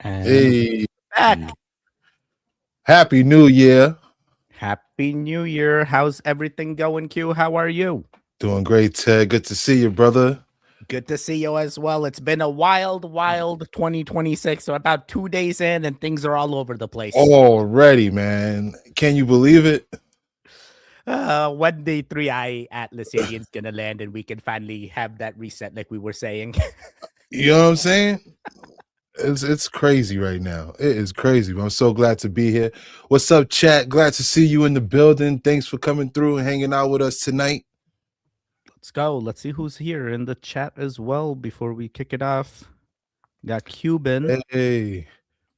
And Hey, back. Happy New Year. Happy New Year. How's everything going, Q? How are you? Doing great, Ted. Good to see you, brother. Good to see you as well. It's been a wild 2026. So about 2 days in, and things are all over the place. Already, man. Can you believe it? One day, 3i Atlas alien's gonna land, and we can finally have that reset, like we were saying. You know what I'm saying? It's crazy right now. It is crazy. But I'm so glad to be here. What's up, chat? Glad to see you in the building. Thanks for coming through and hanging out with us tonight. Let's go. Let's see who's here in the chat as well before we kick it off. Got Cuban. Hey,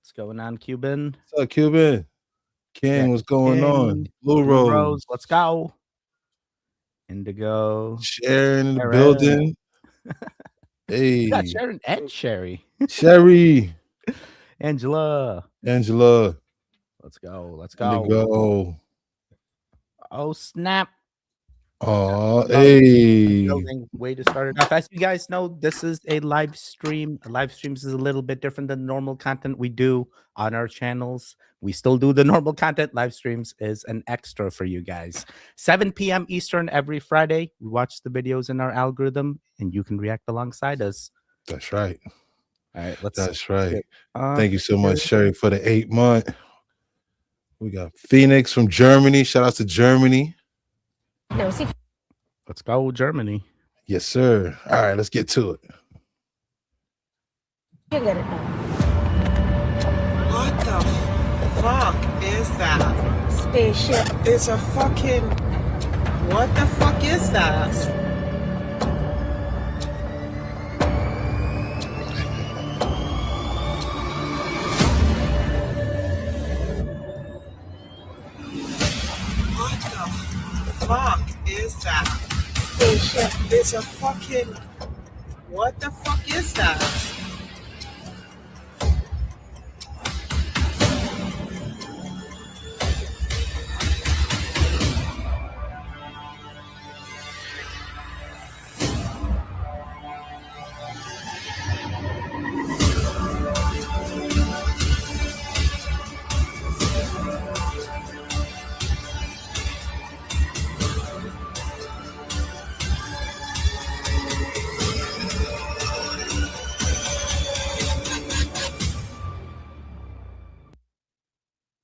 What's going on, Cuban? what's up, Cuban? King, Got what's going on? King, Blue Blue Rose, Rose. Let's go. Indigo. Sharon in the Sharon. building. We got Hey, Sharon and Sherry. Sherry, Angela. Angela, Let's go. Let's and to go. go. Oh, snap. Oh, Love hey. building. Way to start it off. As you guys know, this is a live stream. Live streams is a little bit different than normal content we do on our channels. We still do the normal content. Live streams is an extra for you guys. 7 p.m. Eastern every Friday. We watch the videos in our algorithm, and you can react alongside us. That's right. All right, let's. That's right. Uh, Thank you so much, Sherry, for the 8 month. We got Phoenix from Germany. Shout out to Germany. No, see, Let's go, Germany. Yes, sir. All right, let's get to it. you get it now. What the fuck is that? Spaceship. It's a fucking. What the fuck is that? What the fuck is that? Spaceship. It's a fucking. What the fuck is that?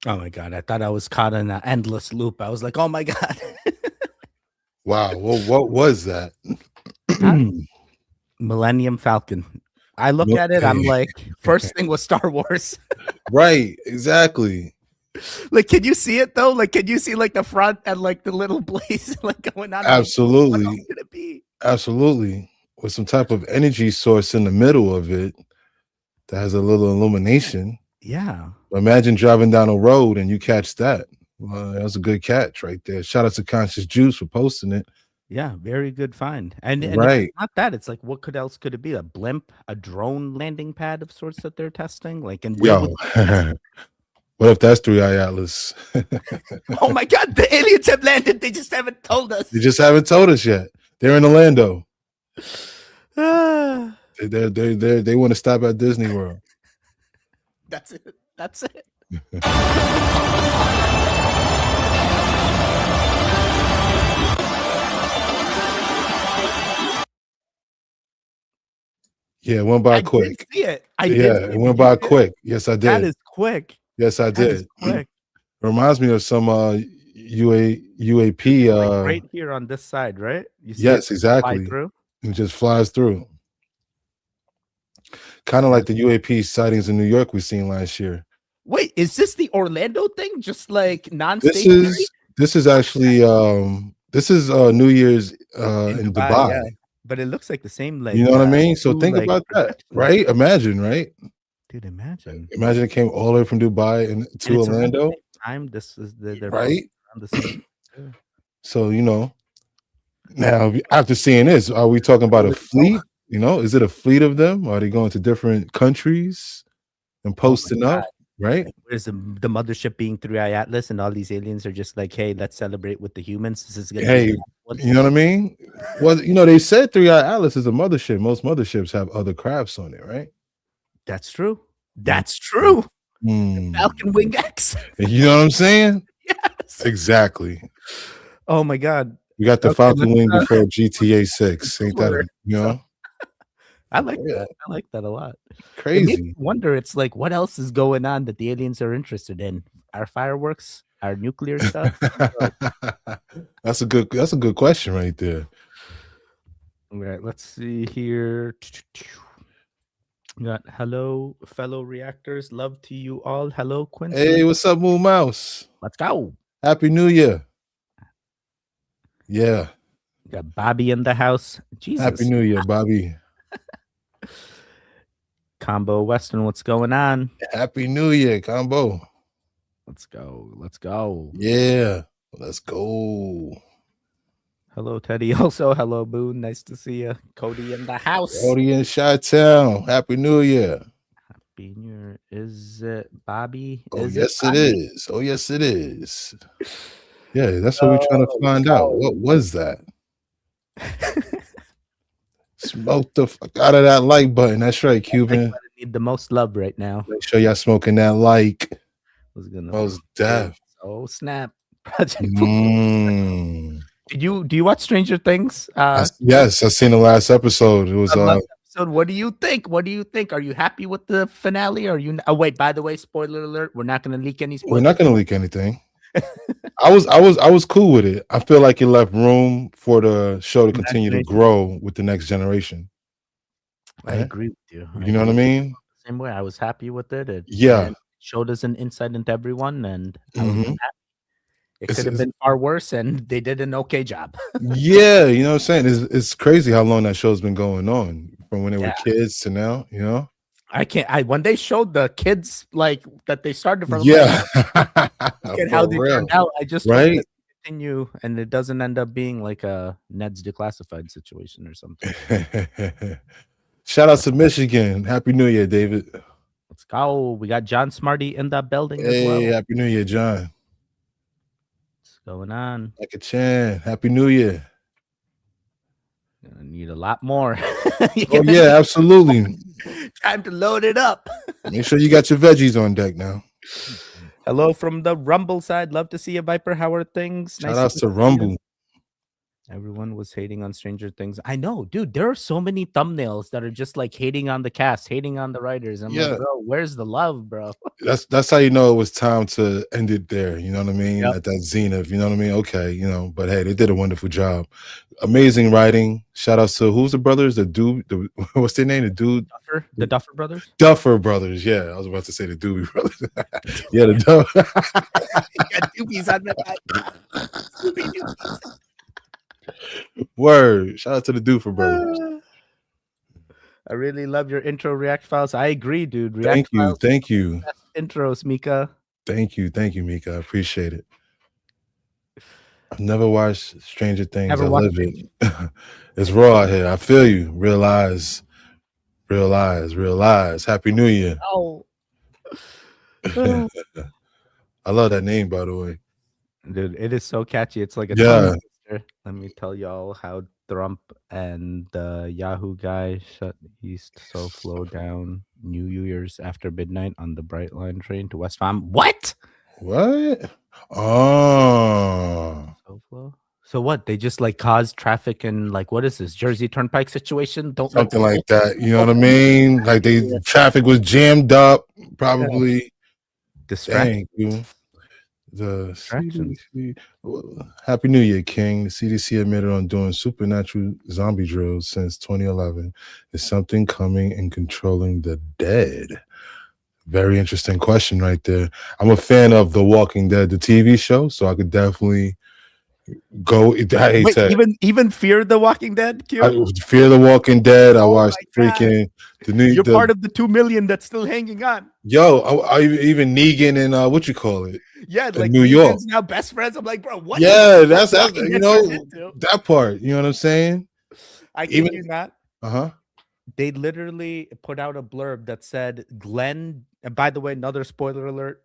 Oh my god! I thought I was caught in an endless loop. I was like, "Oh my god!" Wow. Well, what was that? Millennium Falcon. I look at it. I'm like, first thing was Star Wars. Right. Exactly. Like, can you see it though? Like, can you see like the front and like the little blaze like going on? Absolutely. What else could it be? Absolutely. With some type of energy source in the middle of it that has a little illumination. Yeah. Imagine driving down a road and you catch that. Well, that was a good catch right there. Shout out to Conscious Juice for posting it. Yeah, very good find. And if Right. it's not that, it's like, what else could it be? A blimp, a drone landing pad of sorts that they're testing? Like, and we Yo. would- What if that's 3i Atlas? oh my god, the aliens have landed. They just haven't told us. They just haven't told us yet. They're in Orlando. Ah, They want to stop at Disney World. that's it. That's it. Yeah, it went by I quick. did see it. It went by quick. Yes, I did. That is quick. Yes, I That is did. quick. Reminds me of some UAP. Like right here on this side, right? You see Yes, it fly exactly. through? It just flies through. Kind of like the UAP sightings in New York we seen last year. Wait, is this the Orlando thing? Just like non-stationary? This is actually New Year's in Dubai. Yeah. But it looks like the same, like, You know what I mean? So two, think like, about that, projections. right? Imagine, right? Dude, imagine. Imagine it came all the way from Dubai And to it's around the Orlando, same time. This is they're right? around the same. too. So now after seeing this, are we talking about a fleet? Is it a fleet of them? Are they going to different countries and posting up? Right? Where's the mothership being 3i Atlas, and all these aliens are just like, hey, let's celebrate with the humans. This is gonna Hey, be you know what I mean? Well, they said 3i Atlas is a mothership. Most motherships have other crafts on it, right? that's true. That's true. Mm. Falcon Wing X. You know what I'm saying? Yes. Exactly. Oh my god. We got the Okay, Falcon Wing let's before GTA 6. Ain't that over. you So know? I like Yeah, that. I like that a lot. It makes me crazy. wonder. It's like, what else is going on that the aliens are interested in? Our fireworks, our nuclear stuff. Like, That's a good question right there. all right, let's see here. We got hello, fellow reactors. Love to you all. Hello, Quincy. Hey, what's up, Moon Mouse? Let's go. Happy New Year. Yeah. We got Bobby in the house. Jesus. Happy New Year, Bobby. Combo Western, what's going on? Happy New Year, combo. Let's go. Let's go. Yeah. Let's go. Hello, Teddy. Also, hello, Boone. Nice to see you. Cody in the house. Cody in Chi-Town. Happy New Year. Happy New Year. Is it Bobby? Oh, Is yes, Bobby? it is. Oh, yes, it is. Yeah, that's what we're trying to find out. What was that? Smoke the fuck out of that like button. That's right, Cuban. I need the most love right now. Make sure y'all smoking that like. Was gonna Most deaf. oh snap. Project do you watch Stranger Things? Yes, I seen the last episode. It was episode. What do you think? What do you think? Are you happy with the finale? Or are you oh wait, by the way, spoiler alert, we're not gonna leak any spoilers. we're not gonna leak anything. I was cool with it. I feel like it left room for the show to continue to grow with the next generation. I agree with you. You know what I mean? Same way. I was happy with it. It showed us an insight into everyone, and I was happy. It could have been far worse, and they did an okay job. Yeah, you know what I'm saying? It's crazy how long that show's been going on from when they were kids to now, you know? When they showed the kids like that they started from and how they turned out, I just hope that continue and it doesn't end up being like a Ned's Declassified situation or something. Shout out to Michigan. Happy New Year, David. Let's go. We got John Smarty in the building as well. Hey, Happy New Year, John. What's going on? Like a Chan. Happy New Year. Gonna need a lot more. Oh yeah, absolutely. Time to load it up. Make sure you got your veggies on deck now. Hello from the Rumble side. Love to see you, Viper. How are things? Shout out to Rumble. Everyone was hating on Stranger Things. I know, dude. There are so many thumbnails that are just like hating on the cast, hating on the writers. I'm like, bro, where's the love, bro? That's how you know it was time to end it there. You know what I mean? At that zenith. You know what I mean? Okay, you know. But hey, they did a wonderful job. Amazing writing. Shout out to who's the brothers? The dude. What's their name? The dude. The Duffer Brothers. Duffer Brothers. Yeah, I was about to say the Doobie Brothers. Yeah, the Duffer. You got Doobies on the back. Word. Shout out to the Duffer Brothers. I really love your intro react files. I agree, dude. Thank you. Thank you. Intros, Mika. Thank you. Thank you, Mika. I appreciate it. I've never watched Stranger Things. I live it. It's raw out here. I feel you. Realize. Happy New Year. Oh. I love that name, by the way. Dude, it is so catchy. It's like a tongue twister. Let me tell y'all how Trump and the Yahoo guy shut East so flow down New Year's after midnight on the Bright Line train to West Palm. What? Oh. So what? They just like caused traffic and like what is this Jersey Turnpike situation? Something like that. You know what I mean? Like traffic was jammed up, probably. Distracting. The CDC, Happy New Year, King. The CDC admitted on doing supernatural zombie drills since 2011. Is something coming and controlling the dead? Very interesting question right there. I'm a fan of The Walking Dead, the TV show, so I could definitely go. Even Fear the Walking Dead? Fear the Walking Dead. I watched freaking the new. You're part of the 2 million that's still hanging on. Yo, I even Negan and what you call it? Yeah, like New York. Now best friends. I'm like, bro, what? Yeah, that's you know that part. You know what I'm saying? I kid you not. Uh-huh. They literally put out a blurb that said Glenn. And by the way, another spoiler alert: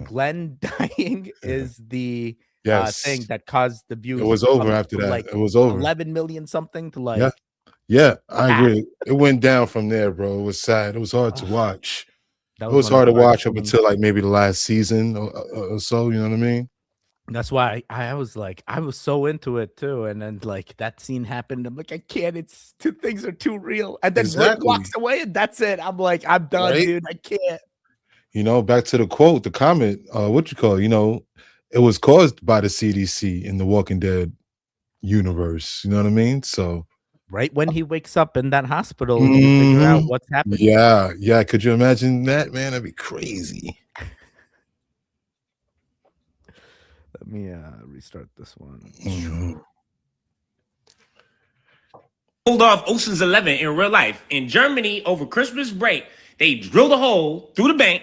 Glenn dying is the thing that caused the views. It was over after that. Like it was over. 11 million something to like. Yeah, I agree. It went down from there, bro. It was sad. It was hard to watch. That It was was one of hard the to hardest watch up ones. until like maybe the last season or so. You know what I mean? That's why I was like, I was so into it too. And then like that scene happened. I'm like, I can't, it's two things are too real. And then Rick Exactly. walks away and that's it. I'm like, I'm done, Right? dude. I can't. You know, back to the quote, the comment, what you call it, you know, it was caused by the CDC in the Walking Dead universe. You know what I mean? So Right when he wakes up in that hospital and you figure out what's happened. yeah. Could you imagine that, man? That'd be crazy. Let me restart this one. Pulled off Ocean's 11 in real life. In Germany, over Christmas break, they drilled a hole through the bank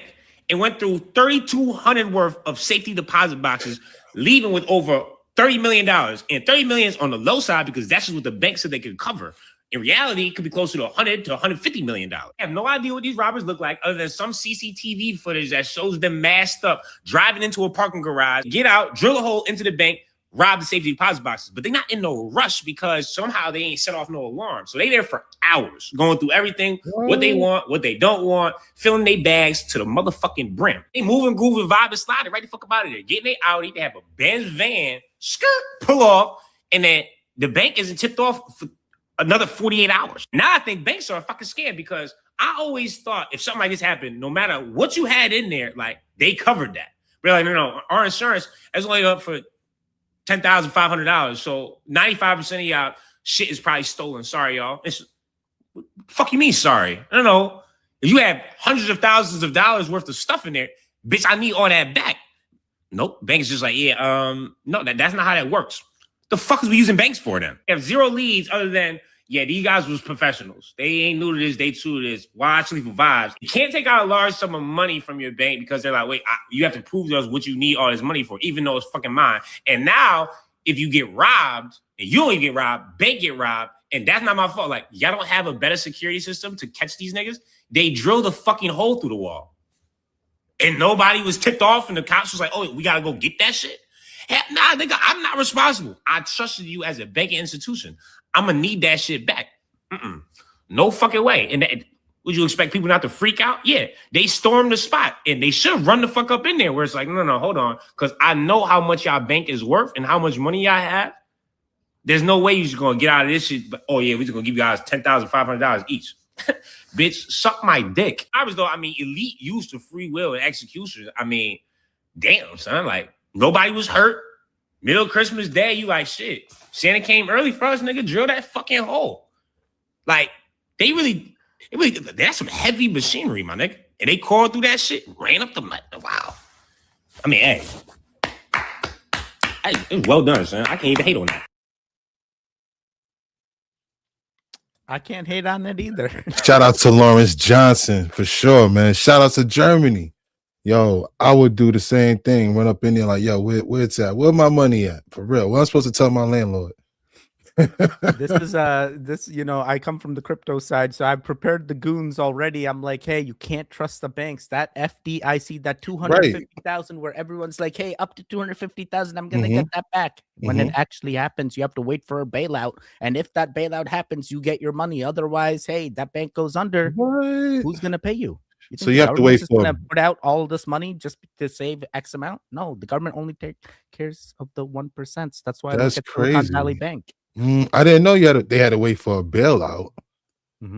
and went through 3,200 worth of safety deposit boxes, leaving with over $30 million. And $30 million is on the low side because that's just what the bank said they could cover. In reality, it could be closer to $100 to $150 million. I have no idea what these robbers look like other than some CCTV footage that shows them masked up, driving into a parking garage, get out, drill a hole into the bank, rob the safety deposit boxes. But they're not in no rush because somehow they ain't set off no alarm. So they there for hours, going through everything, what they want, what they don't want, filling their bags to the motherfucking brim. They moving, grooving, vibing, sliding right the fuck up out of there. Getting their Audi, they have a Benz van, skirt, pull off, and then the bank isn't tipped off for another 48 hours. Now I think banks are fucking scared because I always thought if something like this happened, no matter what you had in there, like they covered that. But like, no, our insurance is only up for $10,500. So 95% of y'all shit is probably stolen. Sorry, y'all. It's fuck you mean sorry? I don't know. If you have hundreds of thousands of dollars worth of stuff in there, bitch, I need all that back. Nope. Banks just like, no, that's not how that works. The fuck is we using banks for then? They have zero leads other than, yeah, these guys was professionals. They ain't new to this, they true to this. Why actually for vibes? You can't take out a large sum of money from your bank because they're like, wait, you have to prove to us what you need all this money for, even though it's fucking mine. And now, if you get robbed, and you don't even get robbed, bank get robbed, and that's not my fault. Like, y'all don't have a better security system to catch these niggas. They drilled a fucking hole through the wall. And nobody was tipped off, and the cops was like, oh, we gotta go get that shit. Nah, nigga, I'm not responsible. I trusted you as a banking institution. I'm gonna need that shit back. No fucking way. And would you expect people not to freak out? Yeah, they stormed the spot, and they should run the fuck up in there where it's like, no, hold on, because I know how much y'all bank is worth and how much money y'all have. There's no way you're just gonna get out of this shit. But oh yeah, we're just gonna give you guys $10,500 each. Bitch, suck my dick. I was though, elite used to free will and execution. Damn, son, like. Nobody was hurt. Middle of Christmas Day, you like, shit. Santa came early for us, nigga. Drill that fucking hole. Like, they really, that's some heavy machinery, my nigga. And they crawled through that shit, ran up the mud. Wow. Hey, it's well done, son. I can't even hate on that. I can't hate on it either. Shout out to Lawrence Johnson for sure, man. Shout out to Germany. Yo, I would do the same thing. Run up in there like, yo, where it's at? Where my money at? For real. What am I supposed to tell my landlord? This is I come from the crypto side, so I've prepared the goons already. I'm like, hey, you can't trust the banks. That FDIC, that 250,000, where everyone's like, hey, up to 250,000, I'm gonna get that back. When it actually happens, you have to wait for a bailout, and if that bailout happens, you get your money. Otherwise, hey, that bank goes under. What? Who's gonna pay you? So you have to wait for put out all this money just to save X amount. No, the government only takes cares of the 1%. That's why that's crazy. Silicon Valley Bank. I didn't know they had to wait for a bailout.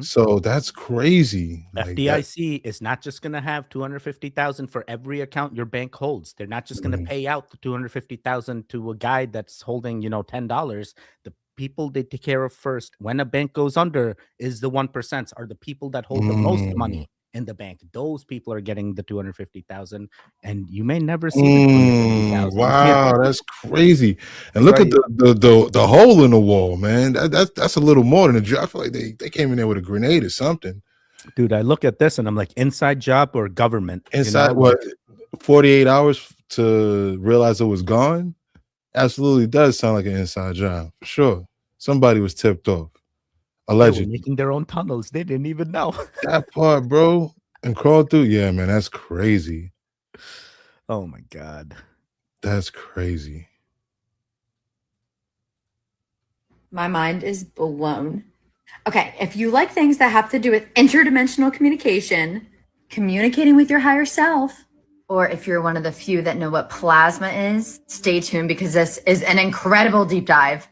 So that's crazy. FDIC is not just going to have 250,000 for every account your bank holds. They're not just going to pay out the 250,000 to a guy that's holding, $10. The people they take care of first when a bank goes under is the 1%, are the people that hold the most money in the bank. Those people are getting the 250,000, and you may never see the 250,000. Wow, that's crazy. And look at the hole in the wall, man. That's a little more than a job. I feel like they came in there with a grenade or something. Dude, I look at this and I'm like, inside job or government? Inside what? 48 hours to realize it was gone? Absolutely does sound like an inside job. For sure. Somebody was tipped off. Allegedly. They were making their own tunnels. They didn't even know. That part, bro. And crawled through. Yeah, man, that's crazy. Oh my God. That's crazy. My mind is blown. Okay, if you like things that have to do with interdimensional communication, communicating with your higher self. Or if you're one of the few that know what plasma is, stay tuned because this is an incredible deep dive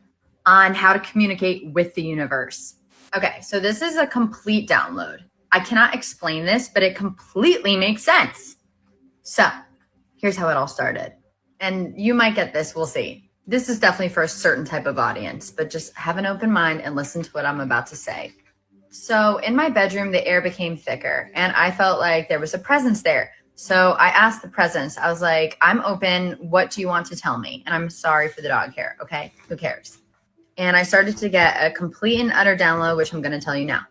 on how to communicate with the universe. Okay, so this is a complete download. I cannot explain this, but it completely makes sense. So here's how it all started. And you might get this, we'll see. This is definitely for a certain type of audience, but just have an open mind and listen to what I'm about to say. So in my bedroom, the air became thicker and I felt like there was a presence there. So I asked the presence, I was like, I'm open. What do you want to tell me? And I'm sorry for the dog hair. Okay. Who cares? And I started to get a complete and utter download, which I'm going to tell you now.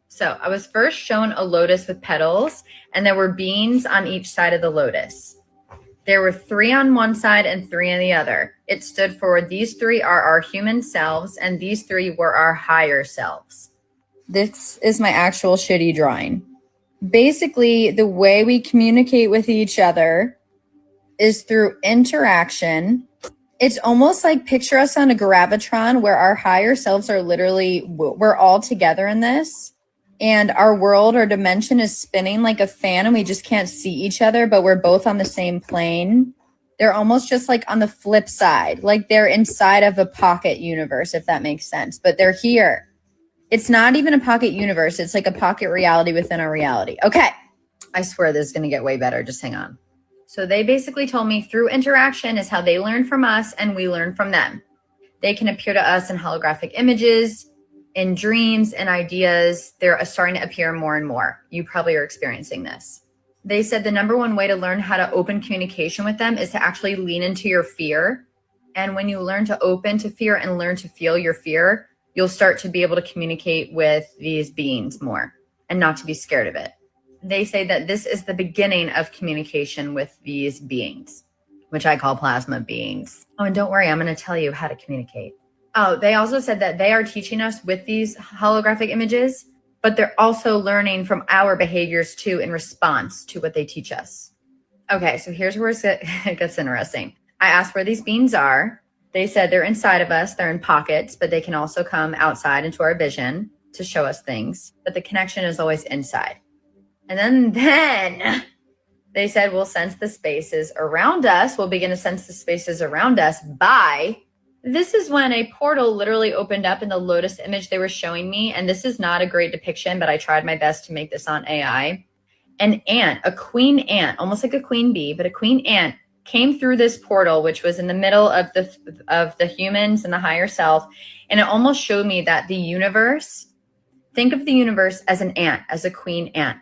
So I was first shown a lotus with petals and there were beans on each side of the lotus. There were 3 on one side and 3 on the other. It stood for these 3 are our human selves and these 3 were our higher selves. This is my actual shitty drawing. Basically, the way we communicate with each other is through interaction. It's almost like picture us on a gravitron where our higher selves are literally, we're all together in this. And our world or dimension is spinning like a fan and we just can't see each other, but we're both on the same plane. They're almost just like on the flip side, like they're inside of a pocket universe, if that makes sense, but they're here. It's not even a pocket universe. It's like a pocket reality within our reality. Okay. I swear this is going to get way better. Just hang on. So they basically told me through interaction is how they learn from us and we learn from them. They can appear to us in holographic images, in dreams and ideas. They're starting to appear more and more. You probably are experiencing this. They said the number one way to learn how to open communication with them is to actually lean into your fear. And when you learn to open to fear and learn to feel your fear, you'll start to be able to communicate with these beings more and not to be scared of it. They say that this is the beginning of communication with these beings, which I call plasma beings. Oh, and don't worry, I'm going to tell you how to communicate. Oh, they also said that they are teaching us with these holographic images, but they're also learning from our behaviors too in response to what they teach us. Okay, so here's where it gets interesting. I asked where these beings are. They said they're inside of us, they're in pockets, but they can also come outside into our vision to show us things. But the connection is always inside. And then they said we'll sense the spaces around us. We'll begin to sense the spaces around us by, this is when a portal literally opened up in the lotus image they were showing me. And this is not a great depiction, but I tried my best to make this on AI. An ant, a queen ant, almost like a queen bee, but a queen ant came through this portal, which was in the middle of the humans and the higher self. And it almost showed me that the universe, think of the universe as an ant, as a queen ant.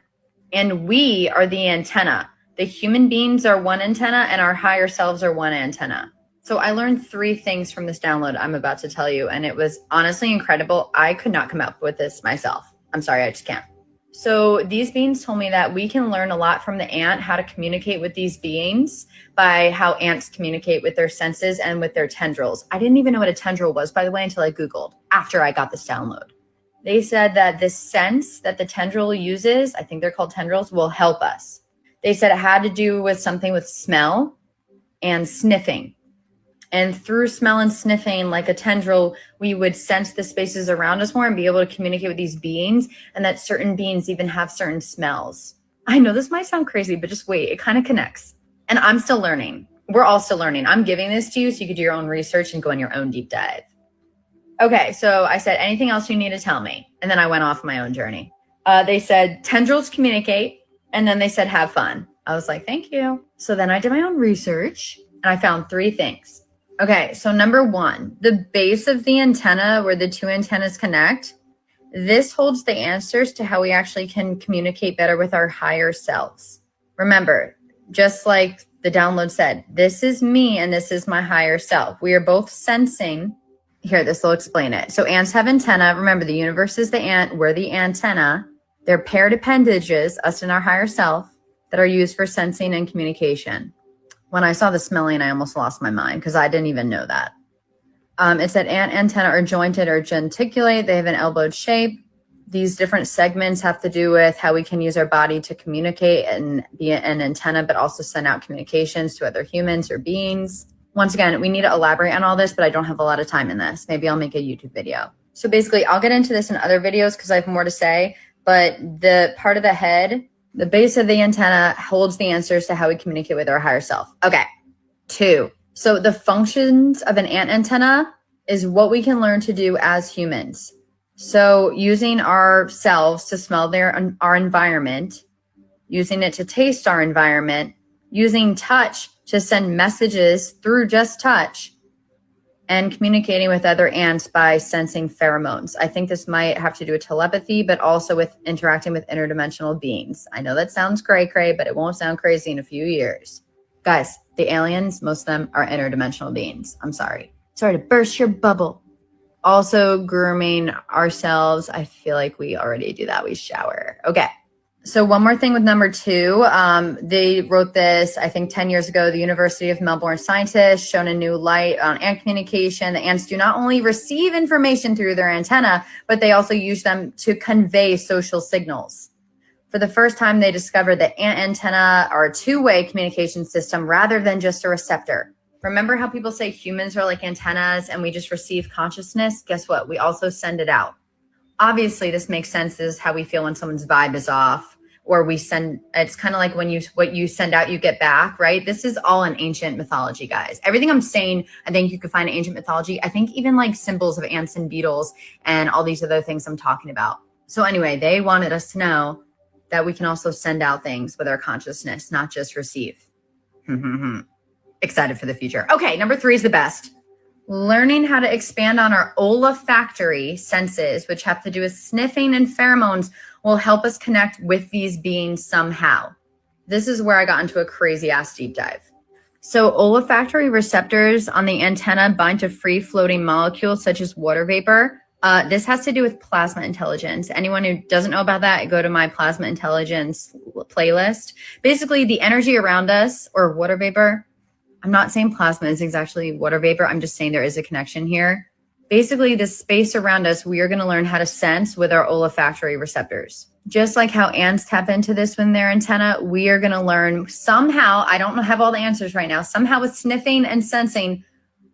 And we are the antenna. The human beings are one antenna and our higher selves are one antenna. So I learned 3 things from this download I'm about to tell you. And it was honestly incredible. I could not come up with this myself. I'm sorry, I just can't. So these beings told me that we can learn a lot from the ant, how to communicate with these beings by how ants communicate with their senses and with their tendrils. I didn't even know what a tendril was, by the way, until I Googled after I got this download. They said that this sense that the tendril uses, I think they're called tendrils, will help us. They said it had to do with something with smell and sniffing. And through smell and sniffing, like a tendril, we would sense the spaces around us more and be able to communicate with these beings, and that certain beings even have certain smells. I know this might sound crazy, but just wait, it kind of connects. And I'm still learning. We're all still learning. I'm giving this to you so you could do your own research and go on your own deep dive. Okay, so I said, anything else you need to tell me? And then I went off my own journey. They said, tendrils communicate, and then they said, have fun. I was like, thank you. So then I did my own research, and I found 3 things. Okay, so number 1, the base of the antenna where the 2 antennas connect, this holds the answers to how we actually can communicate better with our higher selves. Remember, just like the download said, this is me and this is my higher self. We are both sensing. Here, this will explain it. So ants have antenna. Remember, the universe is the ant. We're the antenna. They're paired appendages, us and our higher self, that are used for sensing and communication. When I saw the smelling, I almost lost my mind because I didn't even know that. It said ant antenna are jointed or genticulate. They have an elbowed shape. These different segments have to do with how we can use our body to communicate and be an antenna, but also send out communications to other humans or beings. Once again, we need to elaborate on all this, but I don't have a lot of time in this. Maybe I'll make a YouTube video. So basically, I'll get into this in other videos because I have more to say. But the part of the head The base of the antenna holds the answers to how we communicate with our higher self. Okay. 2. So the functions of an ant antenna is what we can learn to do as humans. So using ourselves to smell our environment, using it to taste our environment, using touch to send messages through just touch, and communicating with other ants by sensing pheromones. I think this might have to do with telepathy, but also with interacting with interdimensional beings. I know that sounds cray-cray, but it won't sound crazy in a few years. Guys, the aliens, most of them are interdimensional beings. I'm sorry. Sorry to burst your bubble. Also grooming ourselves. I feel like we already do that. We shower. Okay. So one more thing with number 2, they wrote this, I think 10 years ago, the University of Melbourne scientists shone a new light on ant communication. The ants do not only receive information through their antenna, but they also use them to convey social signals. For the first time, they discovered that ant antenna are a two-way communication system rather than just a receptor. Remember how people say humans are like antennas and we just receive consciousness? Guess what? We also send it out. Obviously, this makes sense. This is how we feel when someone's vibe is off. Or we send, it's kind of like when what you send out, you get back, right? This is all in ancient mythology, guys. Everything I'm saying, I think you could find in ancient mythology. I think even like symbols of ants and beetles and all these other things I'm talking about. So anyway, they wanted us to know that we can also send out things with our consciousness, not just receive. Excited for the future. Okay, number 3 is the best. Learning how to expand on our olfactory senses, which have to do with sniffing and pheromones, will help us connect with these beings somehow. This is where I got into a crazy ass deep dive. So olfactory receptors on the antenna bind to free floating molecules such as water vapor. This has to do with plasma intelligence. Anyone who doesn't know about that, go to my plasma intelligence playlist. Basically, the energy around us, or water vapor, I'm not saying plasma is exactly water vapor. I'm just saying there is a connection here. Basically, the space around us, we are going to learn how to sense with our olfactory receptors. Just like how ants tap into this with their antenna, we are going to learn somehow, I don't have all the answers right now, somehow with sniffing and sensing,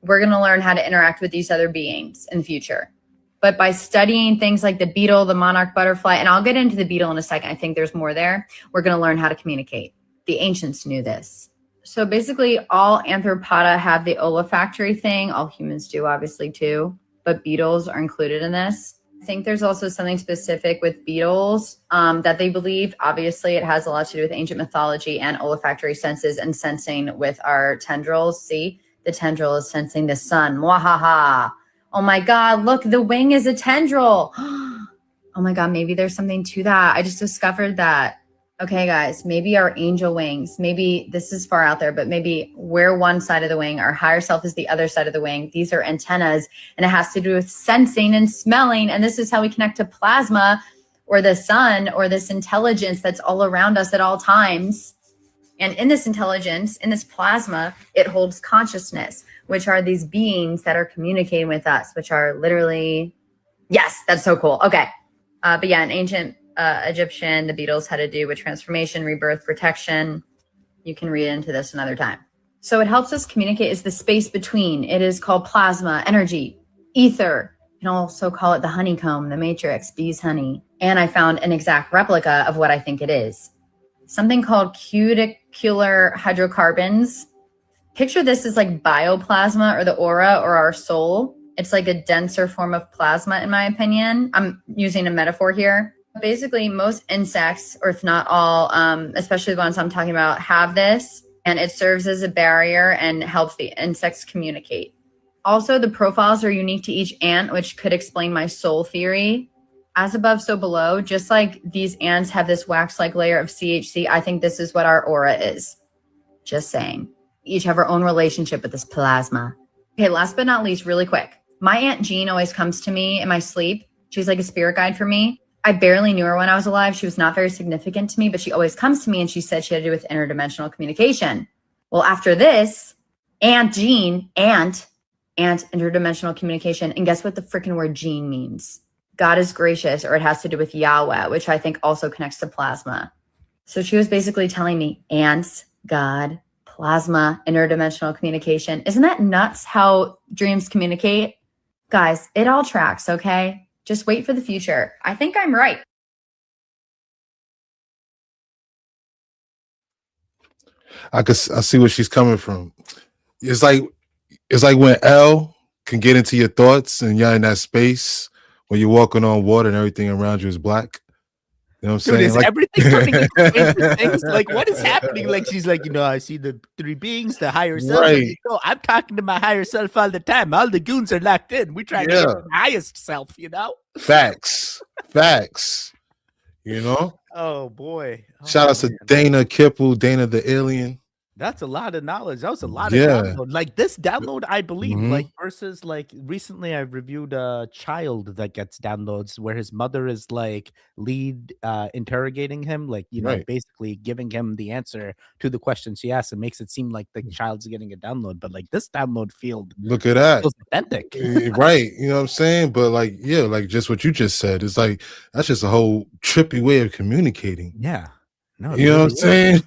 we're going to learn how to interact with these other beings in the future. But by studying things like the beetle, the monarch butterfly, and I'll get into the beetle in a second, I think there's more there, we're going to learn how to communicate. The ancients knew this. So basically all arthropoda have the olfactory thing. All humans do, obviously, too. But beetles are included in this. I think there's also something specific with beetles that they believed. Obviously, it has a lot to do with ancient mythology and olfactory senses and sensing with our tendrils. See, the tendril is sensing the sun. Mwahaha. Oh my God, look, the wing is a tendril. Oh my God, maybe there's something to that. I just discovered that. Okay, guys, maybe our angel wings, maybe this is far out there, but maybe we're one side of the wing, our higher self is the other side of the wing. These are antennas, and it has to do with sensing and smelling. And this is how we connect to plasma or the sun or this intelligence that's all around us at all times. And in this intelligence, in this plasma, it holds consciousness, which are these beings that are communicating with us, which are literally, yes, that's so cool. Okay. But yeah, in ancient Egyptian, the beetles had to do with transformation, rebirth, protection. You can read into this another time. So it helps us communicate is the space between. It is called plasma, energy, ether. You can also call it the honeycomb, the matrix, bees honey. And I found an exact replica of what I think it is. Something called cuticular hydrocarbons. Picture this as like bioplasma or the aura or our soul. It's like a denser form of plasma, in my opinion. I'm using a metaphor here. Basically, most insects, or if not all, especially the ones I'm talking about, have this, and it serves as a barrier and helps the insects communicate. Also, the profiles are unique to each ant, which could explain my soul theory. As above, so below. Just like these ants have this wax-like layer of CHC, I think this is what our aura is. Just saying. Each have our own relationship with this plasma. Okay, last but not least, really quick. My Aunt Jean always comes to me in my sleep. She's like a spirit guide for me. I barely knew her when I was alive. She was not very significant to me, but she always comes to me and she said she had to do with interdimensional communication. Well, after this, Aunt Jean, aunt, interdimensional communication. And guess what the freaking word Jean means? God is gracious, or it has to do with Yahweh, which I think also connects to plasma. So she was basically telling me ants, God, plasma, interdimensional communication. Isn't that nuts how dreams communicate? Guys, it all tracks, okay? Just wait for the future. I think I'm right. I see where she's coming from. It's like when L can get into your thoughts and you're in that space when you're walking on water and everything around you is black. You know what I'm Dude, saying? is Like everything turning into Stranger Things? Like, what is happening? Like, she's like, I see the three beings, the higher self. Right. Like, I'm talking to my higher self all the time. All the goons are locked in. We trying to get to the highest self, Facts. Oh boy. Shout out to Dana Kipple, Dana the alien. That's a lot of knowledge. That was a lot Yeah. of download. Like this download, I believe, Mhm. like versus like recently I reviewed a child that gets downloads where his mother is like lead interrogating him, like Right. basically giving him the answer to the question she asked and makes it seem like the child's getting a download. But like this download field Look at that. feels authentic. Right. You know what I'm saying? But like, yeah, like just what you just said. It's like that's just a whole trippy way of communicating. Yeah. No, You know what I'm saying?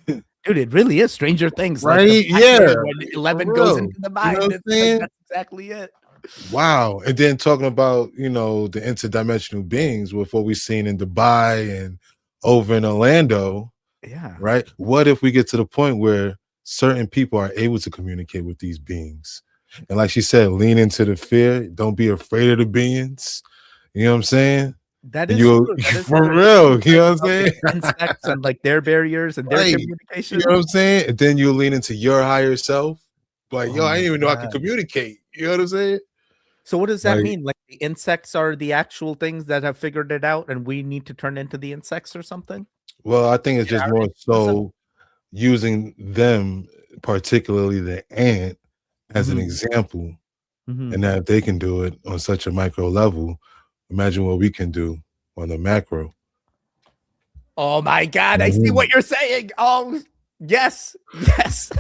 Dude, it really is Stranger Things. Right? Like the fact Yeah. that when 11 For goes real. into the You mind, know what I'm it's like, saying? that's exactly it. Wow. And then talking about, the interdimensional beings with what we've seen in Dubai and over in Orlando, Yeah. right? What if we get to the point where certain people are able to communicate with these beings? And like she said, lean into the fear. Don't be afraid of the beings. You know what I'm saying? That And is you'll true. That is for true. real. You know what I'm saying? Insects and like their barriers and their Right. communication. You know what I'm saying? And then you lean into your higher self. Like, Oh yo, I my didn't even know I could God. communicate. You know what I'm saying? So what does that Like- mean? Like the insects are the actual things that have figured it out and we need to turn into the insects or something? Well, I think it's Get just out more into the so using them, particularly the ant, as an Mhm. example. Mhm. And that if they can do it on such a micro level, imagine what we can do on the macro. Oh my God, I see what you're saying. Oh, yes. Yes.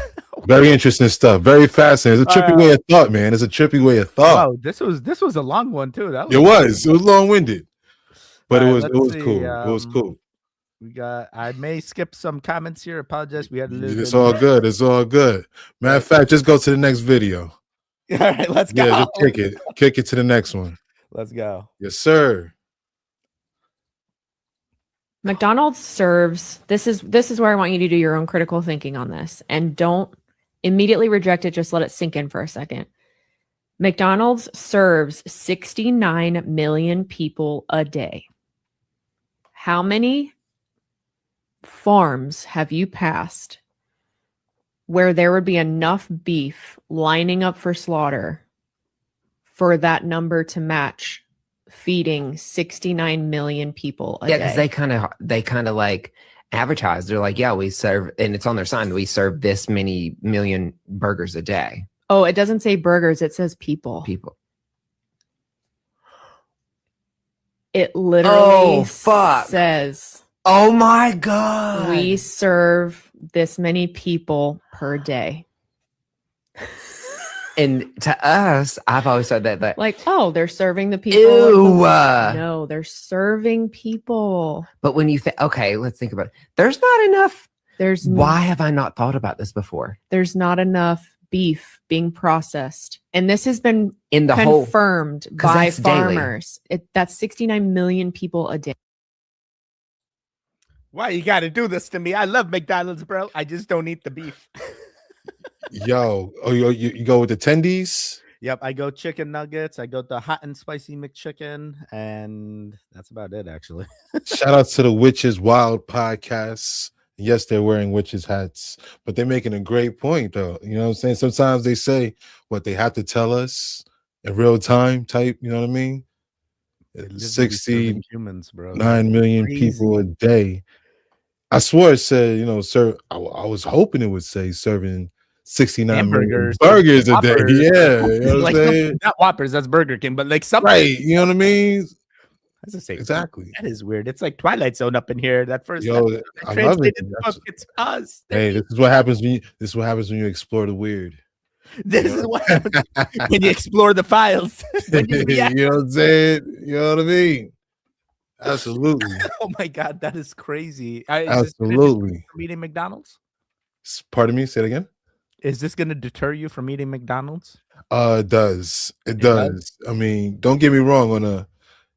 Very interesting stuff. Very fascinating. It's a trippy way of thought, man. It's a trippy way of thought. Wow, this was a long one too. That It was long-winded. But All it right, was let's see, cool. It was cool. I may skip some comments here. Apologize. We had a little It's bit. all good. It's all good. Matter of fact, just go to the next video. All right, let's go. Yeah, just kick it. Kick it to the next one. Let's go. Yes, sir. McDonald's serves this is where I want you to do your own critical thinking on this and don't immediately reject it, just let it sink in for a second. McDonald's serves 69 million people a day. How many farms have you passed where there would be enough beef lining up for slaughter for that number to match feeding 69 million people a Yeah, day? because they kind of like advertise. They're like, yeah, we serve, and it's on their sign. We serve this many million burgers a day. Oh, it doesn't say burgers. It says people. People. It literally Oh, fuck. says Oh my god. we serve this many people per day. And to us, I've always said that Like, oh, they're serving the people. ew. No, they're serving people. But when you think, okay, let's think about it. There's not enough. There's Why have I not thought about this before? there's not enough beef being processed. And this has been In the whole, confirmed 'cause by that's daily. farmers. That's 69 million people a day. Why you got to do this to me? I love McDonald's, bro. I just don't eat the beef. Yo, you go with the tendies? Yep, I go chicken nuggets. I go the hot and spicy McChicken, and that's about it, actually. Shout out to the Witches Wild podcast. Yes, they're wearing witches hats, but they're making a great point, though. You know what I'm saying? Sometimes they say what they have to tell us in real time type. You know what I mean? They literally 69 serving humans, bro. million people a day. I swore it said, sir. I was hoping it would say serving 69 million Hamburgers, burgers a day. Whoppers. Yeah, you know what I'm Like saying? not Whoppers, that's Burger King, but like something. Right. You know what I mean? That's the same. Exactly. That is weird. It's like Twilight Zone up in here. That first Yo, episode, I I love it. translated the That's- book. It's us. Hey, this is what happens when you explore the weird. This is what happens when you explore the files. When you You react. know what I'm saying? You know what I mean? Absolutely. Oh my god, that is crazy. Is this gonna deter you Absolutely. from eating McDonald's? Pardon me, say it again. Is this going to deter you from eating McDonald's? It does. It does? does. I mean, don't get me wrong, on a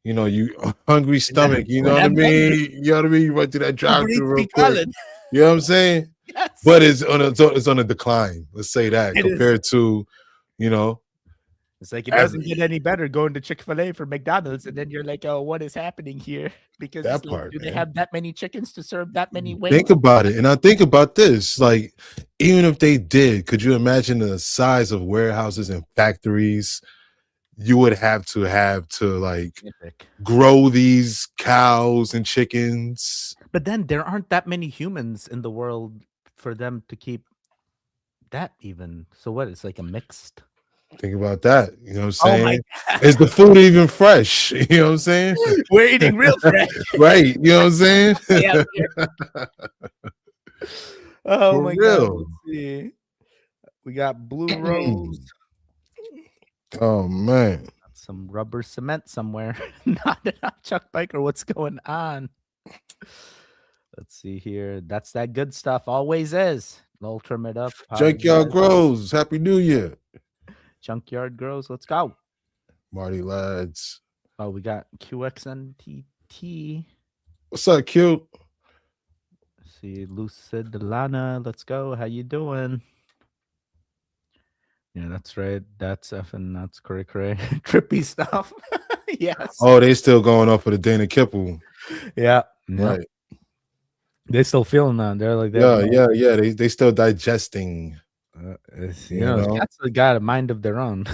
you hungry stomach, you know When what I I'm mean? hungry. You know what I mean? You run through that drive Uber Eats through real be quick. calling. You know what I'm saying? Yes. But it's on a decline. Let's say that It is. compared to, you know, It's like it doesn't get any better going to Chick-fil-A for McDonald's, and then you're like, oh, what is happening here? Because that it's like, part, do they man. have that many chickens to serve that many wings? Think about it. And I think about this. Like, even if they did, could you imagine the size of warehouses and factories you would have to like grow these cows and chickens? But then there aren't that many humans in the world for them to keep that even. So what? It's like a mixed. Think about that. You know what I'm Oh my saying? God. Is the food even fresh? You know what I'm saying? We're eating real fresh. Right. You know what I'm saying? Yeah, oh For my God. real. Let's see. We got Blue Rose. Oh man. Some rubber cement somewhere. Not enough Chuck Biker. What's going on? Let's see here. That's that good stuff. Always is. I'll trim it up. Junkyard Grows. Happy New Year. Junkyard Grows. Let's go. Marty Lads. Oh, we got QXNTT. What's up, Q? Let's see, Lucid Lana. Let's go. How you doing? Yeah, that's right. That's effing that's correct. Trippy stuff. Yes. Oh, they still going off of the Dana Kipple. Yeah. Right. They still feeling that. They're like, yeah. They still digesting. You know, cats have got a mind of their own.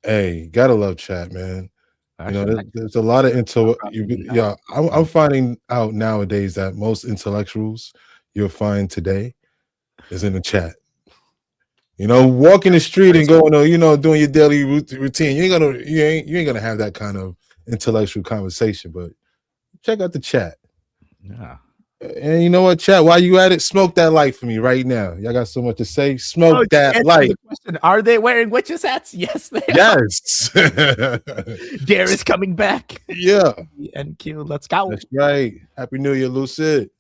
Hey, gotta love chat, man. Actually, you know, there's a lot of I'm finding out nowadays that most intellectuals you'll find today is in the chat. You know, walking the street and going to, you know, doing your daily routine. You ain't gonna have that kind of intellectual conversation. But check out the chat. Yeah. And you know what, chat? While you at it, smoke that light for me right now. Y'all got so much to say. Smoke that light. Are they wearing witches hats? Yes, they yes. are. Dare is coming back. Yeah. And Q, let's go. That's right. Happy New Year, Lucid.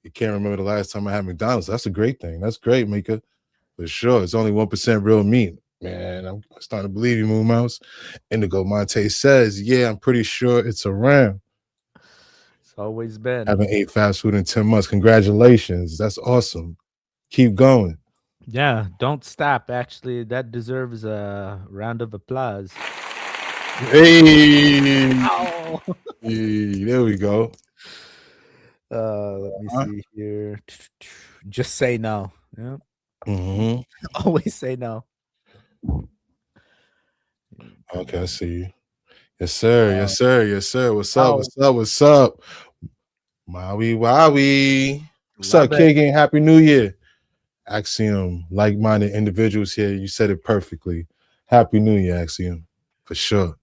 You can't remember the last time I had McDonald's. That's a great thing. That's great, Mika. For sure. It's only 1% real meat. Man, I'm starting to believe you, Moon Mouse. Indigo Monte says, yeah, I'm pretty sure it's around. It's always been. Haven't ate fast food in 10 months. Congratulations. That's awesome. Keep going. Yeah, don't stop. Actually, that deserves a round of applause. Hey. Oh. Hey, there we go. Let me see here. Just say no. Yeah. Mm-hmm. Always say no. Okay, I see you. Yes, sir. Yes, sir. Yes, sir. What's up? What's up? What's up? Maui Wowie. What's up, Kid Gang? Happy New Year. Axiom, like-minded individuals here. You said it perfectly. Happy New Year, Axiom. For sure.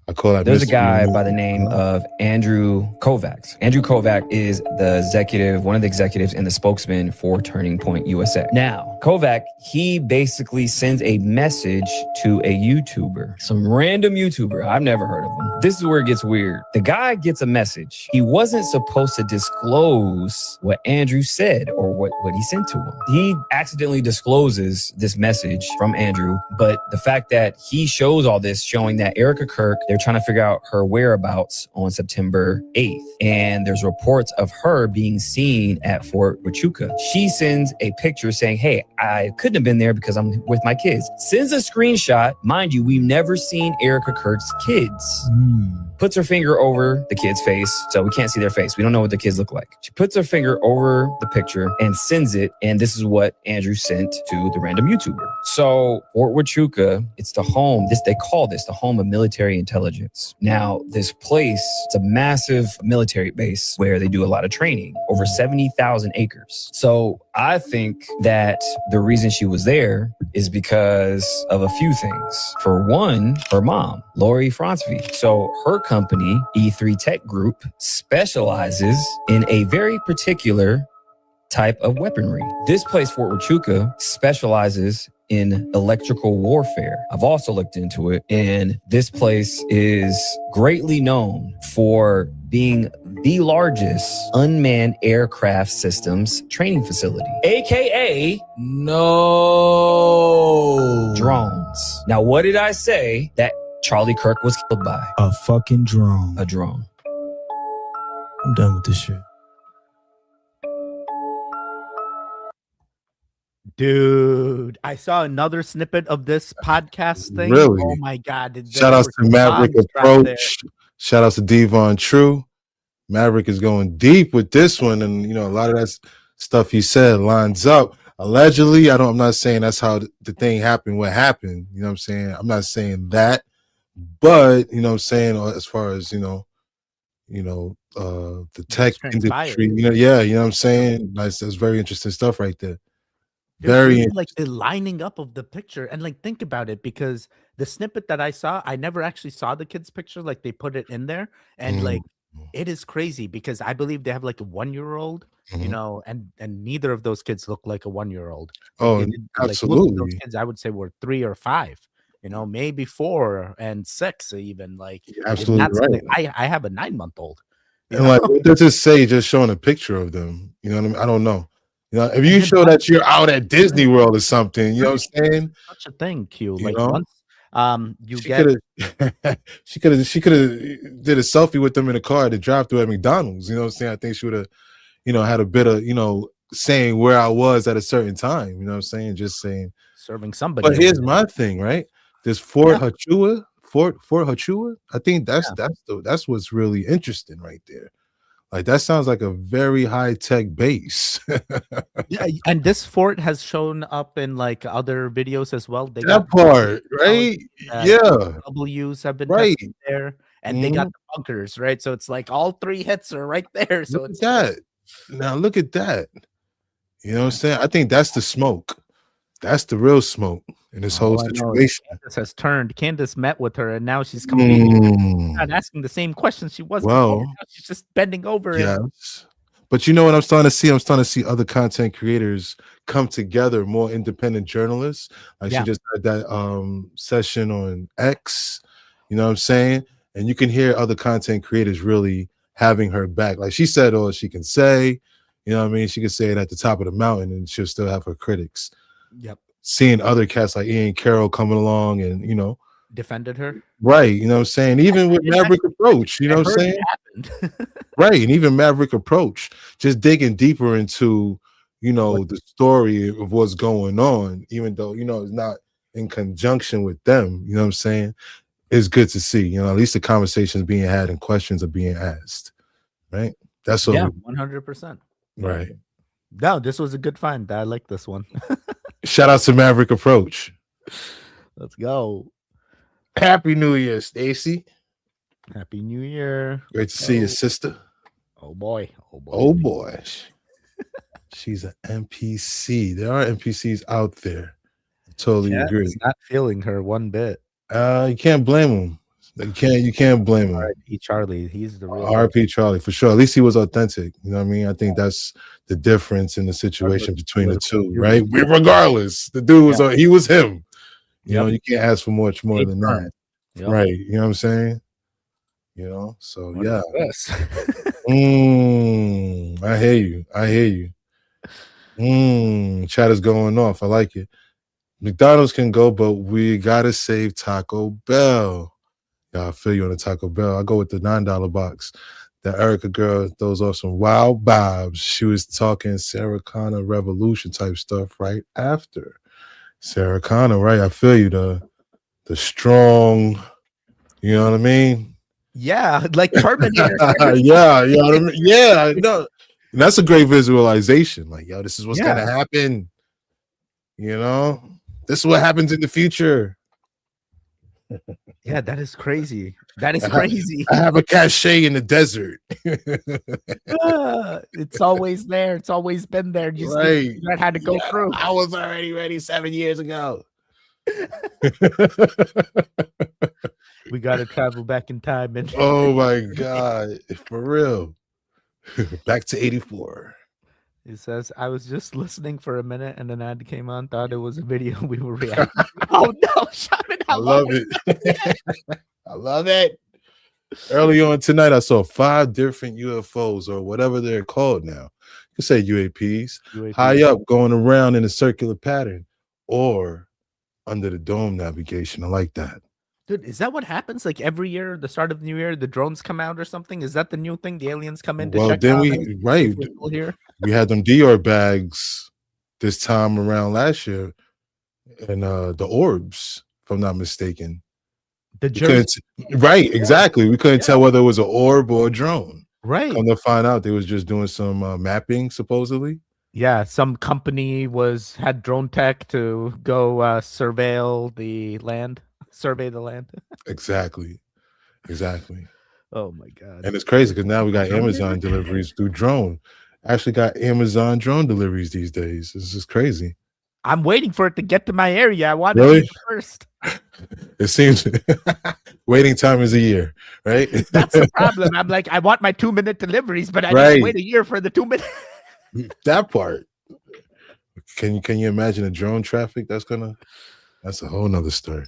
I call that. There's a guy by the name of Andrew Kovacs. Andrew Kovac is the executive, one of the executives and the spokesman for Turning Point USA. Now, Kovac, he basically sends a message to a YouTuber, some random YouTuber. I've never heard of him. This is where it gets weird. The guy gets a message. He wasn't supposed to disclose what Andrew said or what he sent to him. He accidentally discloses this message from Andrew, but the fact that he shows all this showing that Erica Kirk, they're trying to figure out her whereabouts on September 8th. And there's reports of her being seen at Fort Huachuca. She sends a picture saying, hey, I couldn't have been there because I'm with my kids. Sends a screenshot. Mind you, we've never seen Erica Kirk's kids. Puts her finger over the kid's face, so we can't see their face. We don't know what the kids look like. She puts her finger over the picture and sends it, and this is what Andrew sent to the random YouTuber. So Fort Huachuca, it's the home, they call this the home of military intelligence. Now, this place, it's a massive military base where they do a lot of training, over 70,000 acres. So I think that the reason she was there is because of a few things. For one, her mom, Lori Fronsvie. So her company, E3 Tech Group, specializes in a very particular type of weaponry. This place, Fort Huachuca, specializes in electrical warfare. I've also looked into it, and this place is greatly known for being the largest unmanned aircraft systems training facility, aka drones. Now, what did I say that Charlie Kirk was killed by? A fucking drone. A drone. I'm done with this shit. Dude, I saw another snippet of this podcast thing. Really? Oh my god! Shout There outs were to some Maverick bombs dropped there. Approach. Shout outs to Devon True. Maverick is going deep with this one, and you know a lot of that stuff he said lines up. Allegedly, I'm not saying that's how the thing happened. What happened? You know what I'm saying? I'm not saying that, but you know what I'm saying as far as the tech industry. You know what I'm saying? That's very interesting stuff right there. There's Very really, like the lining up of the picture, and like think about it, because the snippet that I saw, I never actually saw the kid's picture. Like they put it in there, and like it is crazy because I believe they have like a 1-year-old, you know, and neither of those kids look like a 1-year-old. Like, like most of those absolutely. kids, I would say, were 3 or 5, you know, maybe 4 and 6 even. Like Absolutely not something. right. I have a 9-month-old. You And know? like, what does it say just showing a picture of them? You know what I mean? I don't know. You know, if And you then show that you're out at Disney World or something, you know what I'm saying? Such a thing, Q. You Like know? once you She get could have she could have did a selfie with them in the car to drive through at McDonald's. You know what I'm saying? I think she would have, had a bit of, saying where I was at a certain time. You know what I'm saying? Just saying. serving somebody. But over here's there. my thing, right? This Fort Hachua, Fort Hachua. I think that's what's really interesting right there. Like that sounds like a very high tech base. Yeah, and this fort has shown up in like other videos as well. They That got part, right? Yeah, W's have been right. tested there, and they got the bunkers, right? So it's like all 3 hits are right there. So Look it's at that. Now look at that. You know what I'm saying? I think that's the smoke. That's the real smoke in this whole situation. Candace has turned. Candace met with her, and now she's completely not asking the same questions she was before. Now she's just bending over. Yes. But you know what I'm starting to see? I'm starting to see other content creators come together, more independent journalists. Like she just had that session on X, you know what I'm saying? And you can hear other content creators really having her back. Like she said all she can say, you know what I mean? She can say it at the top of the mountain and she'll still have her critics. Yep. Seeing other cats like Ian Carroll coming along and, defended her. Right, you know what I'm saying? Even with Maverick Approach, you know what I'm saying? Right, and even Maverick Approach, just digging deeper into, the story of what's going on, even though, it's not in conjunction with them, you know what I'm saying? It's good to see, at least the conversations being had and questions are being asked, right? That's what 100%. Right. No, this was a good find. I like this one. Shout out to Maverick Approach. Let's go. Happy New Year, Stacy. Happy New Year. Great to see your sister. Oh boy. Oh boy. Oh boy. She's an NPC. There are NPCs out there. I totally agree. Not feeling her one bit. You can't blame him. You can't blame him. R.I.P. Charlie. He's the real R.I.P. Charlie for sure. At least he was authentic. You know what I mean? I think that's the difference in the situation between the two, right? Regardless, the dude was he was him. You know, you can't ask for much more than that. Right. You know what I'm saying? So yeah. I hear you. Chat is going off. I like it. McDonald's can go, but we gotta save Taco Bell. Yeah, I feel you on the Taco Bell. I go with the $9 box. That Erica girl throws off some wild vibes. She was talking Sarah Connor Revolution type stuff right after. Sarah Connor, right? I feel you. The strong, you know what I mean? Yeah, like Terminator. Yeah, you know what I mean? Yeah, no. And that's a great visualization. Like, yo, this is what's gonna happen. This is what happens in the future. Yeah, that is crazy. That is crazy. I have a cachet in the desert. It's always there. It's always been there. You just didn't figure out how to go through. I was already ready 7 years ago. We got to travel back in time. And oh my God. For real. Back to 84. It says, I was just listening for a minute and an ad came on, thought it was a video we were reacting. Oh no, Shaman, I love it. I love it. Early on tonight, I saw 5 different UFOs or whatever they're called now. You can say UAPs, high up, going around in a circular pattern or under the dome navigation. I like that. Dude, is that what happens? Like every year, the start of the new year, the drones come out or something? Is that the new thing? The aliens come in to check then out we here? we had them Dior bags this time around last year, and the orbs, if I'm not mistaken. The We couldn't Jersey, right, exactly. We couldn't tell whether it was an orb or a drone. right? Come to find out, they was just doing some mapping, supposedly. Yeah, some company had drone tech to go survey the land. Exactly. Oh my god! And it's crazy because now we got Amazon deliveries through drone. Actually got Amazon drone deliveries these days. This is crazy. I'm waiting for it to get to my area. I want to Really? be the first. It seems waiting time is a year, right? That's the problem. I'm like, I want my 2-minute deliveries, but I need Right. to wait a year for the 2 minutes. That part. Can you imagine the drone traffic? That's a whole nother story.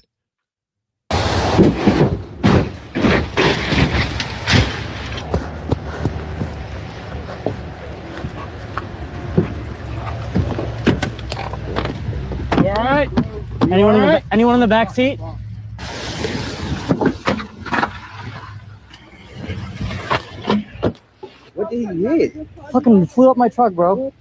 You all right? Anyone in the back seat? What did he hit? Fucking flew up my truck, bro.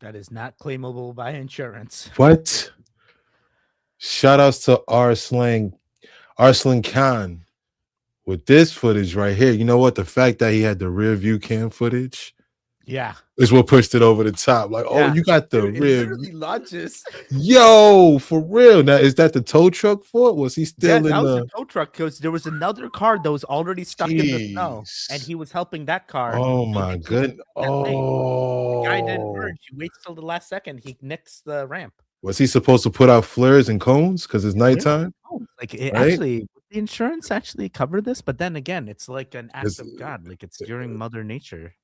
That is not claimable by insurance. What? Shout outs to Arslan Khan with this footage right here. You know what? The fact that he had the rear view cam footage Yeah. is what pushed it over the top. Like, Yeah. oh, you got the Dude, it rear. literally launches. Yo, for real. Now, is that the tow truck for it? Was he Yeah, still that in was the? a tow truck because there was another car that was already stuck in the snow, and Jeez. he was helping that car. Oh my goodness. The guy didn't Oh, merge. He waits till the last second. He nicks the ramp. was he supposed to put out flares and cones because it's nighttime? Like it Right? actually, would the insurance actually cover this? But then again, it's like an act It's- of God. Like it's during Mother Nature.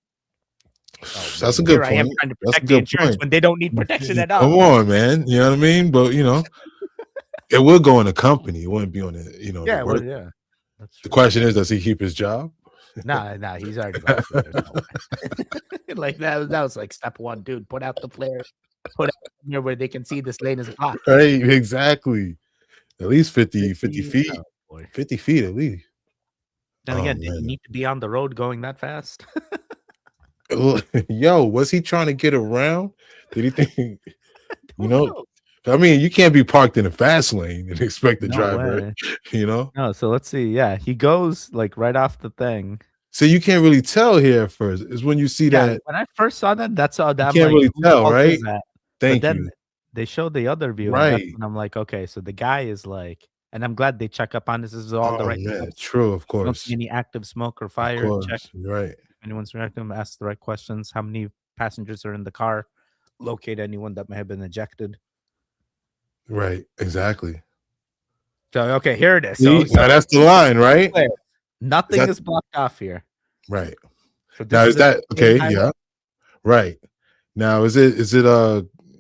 That's a man, good here I am point. trying to That's a protect the good insurance point. when they don't need protection at all. Come on, man. You know what I mean? But it would go in a company. It wouldn't be on the, the Yeah, well, work. yeah. That's The true. question is, does he keep his job? Nah, he's already left. So there's no way. Like that was like step one, dude. Put out the flare, put it near where they can see this lane is blocked. Right, exactly. At least 50 feet. Oh, boy. 50 feet at least. Then Oh, again, did man. you need to be on the road going that fast? Yo, was he trying to get around? Did he think, know. I mean, you can't be parked in a fast lane and expect the No driver, way. No, so let's see. Yeah, he goes like right off the thing. So you can't really tell here at first. Is when you see that. When I first saw that, that's all that You can't really tell, right? Thank But then you. they showed the other view, and that's Right. when I'm like, okay, so the guy is like, and I'm glad they check up on this. This is all the Oh, right man. steps. True, of You don't course. see any active smoke or Of fire. course. Check Right. if anyone's reacting. Ask the right questions. How many passengers are in the car? Locate anyone that may have been ejected. Right. Exactly. So okay, here it is. See? Now that's the line, right? Nothing that- is blocked off here. Right. So this Now is a that main okay? highway. Yeah. Right. Now is it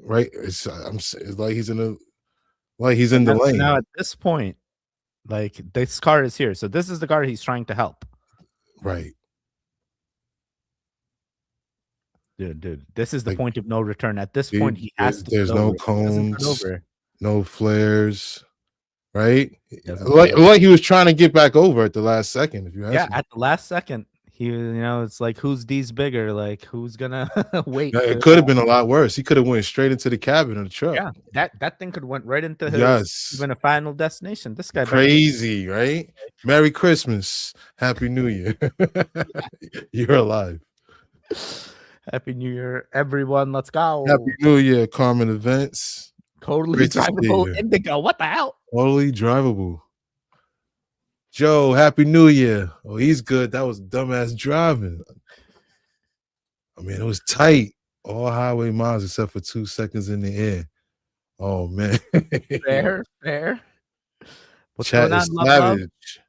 right? It's like he's in the lane. Now at this point, like this car is here. So this is the car he's trying to help. Right. Dude, this is the Like, point of no return. At this point, he has to. There's get no over. If he doesn't get cones, over, no flares, right? doesn't Like he was trying to get back over at the last second. If you ask yeah, me. at the last second, he, it's like who's D's bigger? Like who's gonna wait? Now, to- it could have been a lot worse. He could have went straight into the cabin of the truck. Yeah, that thing could went right into his Yes. even a final destination. This guy Crazy, right? Merry Christmas, Happy New Year. You're alive. Happy New Year, everyone! Let's go. Happy New Year, Carmen Events. Totally Great to see drivable you. Indigo. What the hell? Totally drivable. Joe, Happy New Year. Oh, he's good. That was dumbass driving. I mean, it was tight. All highway miles except for 2 seconds in the air. Oh man. Fair. What's Chat going is on, love? savage.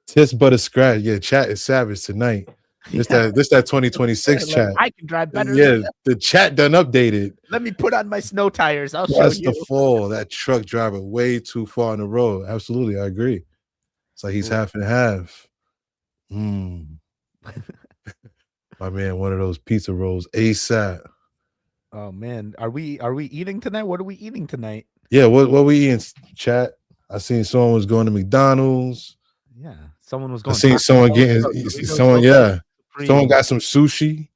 Tis but a scratch. Yeah, chat is savage tonight. This that 2026 Like, chat. I can drive better. Yeah, Than that. the chat done updated. Let me put on my snow tires. I'll show What's you. the fall? That truck driver way too far on the road. Absolutely, I agree. It's like he's half and half. My man, one of those pizza rolls ASAP. Oh man, are we eating tonight? What are we eating tonight? Yeah, what we eating, chat? I seen someone was going to McDonald's. Yeah, someone was I going. seen someone getting someone. Yeah, someone got some sushi.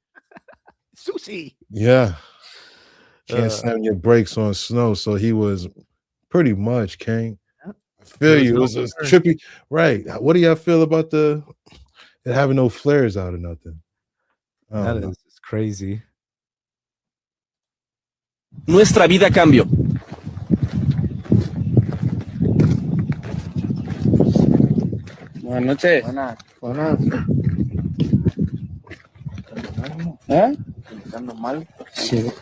Sushi. Yeah, can't slam your brakes on snow, so he was pretty much King. I feel you. It was trippy, right? What do y'all feel about it having no flares out or nothing? That is crazy. Nuestra vida cambió. Buenas noches. Buenas. ¿Eh? ¿Estando mal? Sí.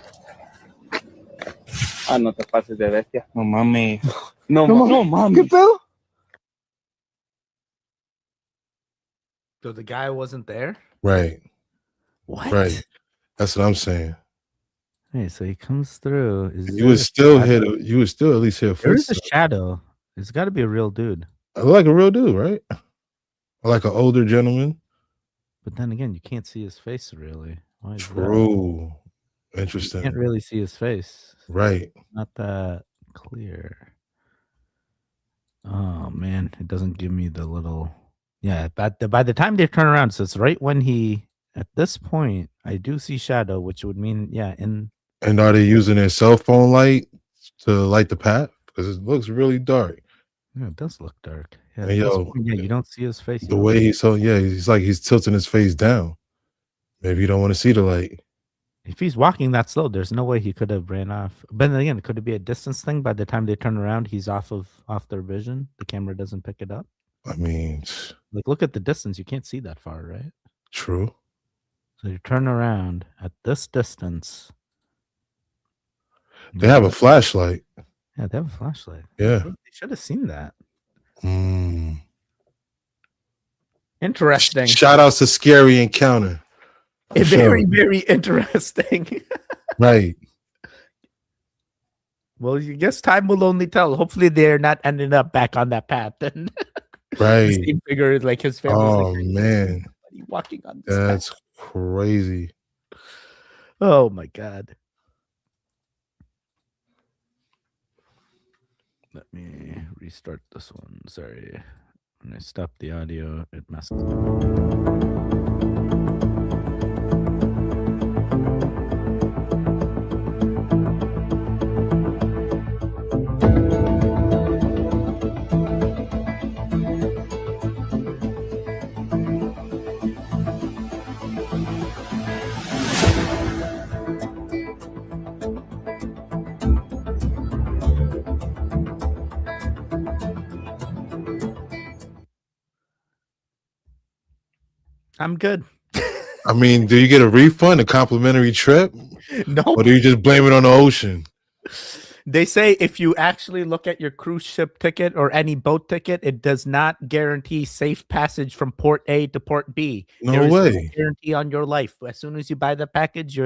Ah, no te pases de bestia. No mames. No mames. ¿Qué pedo? So the guy wasn't there? Right. What? Right. That's what I'm saying. Hey, so he comes through. You would still hit. You would still at least hit a There is a footstep. shadow. It's got to be a real dude. I like a real dude, right? Like an older gentleman. But then again, you can't see his face really. Why is True. that? Interesting. You can't really see his face. Right. Not that clear. Oh man, it doesn't give me the little. Yeah, but by the time they turn around, so it's right when he. At this point, I do see shadow, which would mean in. And are they using their cell phone light to light the path? Because it looks really dark. Yeah, it does look dark. Yeah, And you don't see his face. The way he's he's like he's tilting his face down. Maybe you don't want to see the light. If he's walking that slow, there's no way he could have ran off. But then again, could it be a distance thing? By the time they turn around, he's off their vision. The camera doesn't pick it up. I mean, like look at the distance. You can't see that far, right? True. So you turn around at this distance. They have a flashlight. Yeah, they have a flashlight. Yeah. They should have seen that. Interesting. Shout outs to Scary Encounter. Very, very interesting. Right. Well, you guess time will only tell. Hopefully, they're not ending up back on that path. And Right. the same figure, like his family. Oh man, walking on this that's path. crazy. Oh my god. Let me restart this one. Sorry. When I stop the audio, it messes up. I'm good. I mean, do you get a refund, a complimentary trip? No. Or do you just blame it on the ocean? They say if you actually look at your cruise ship ticket or any boat ticket, it does not guarantee safe passage from port A to port B. No There is way. no guarantee on your life. As soon as you buy the package,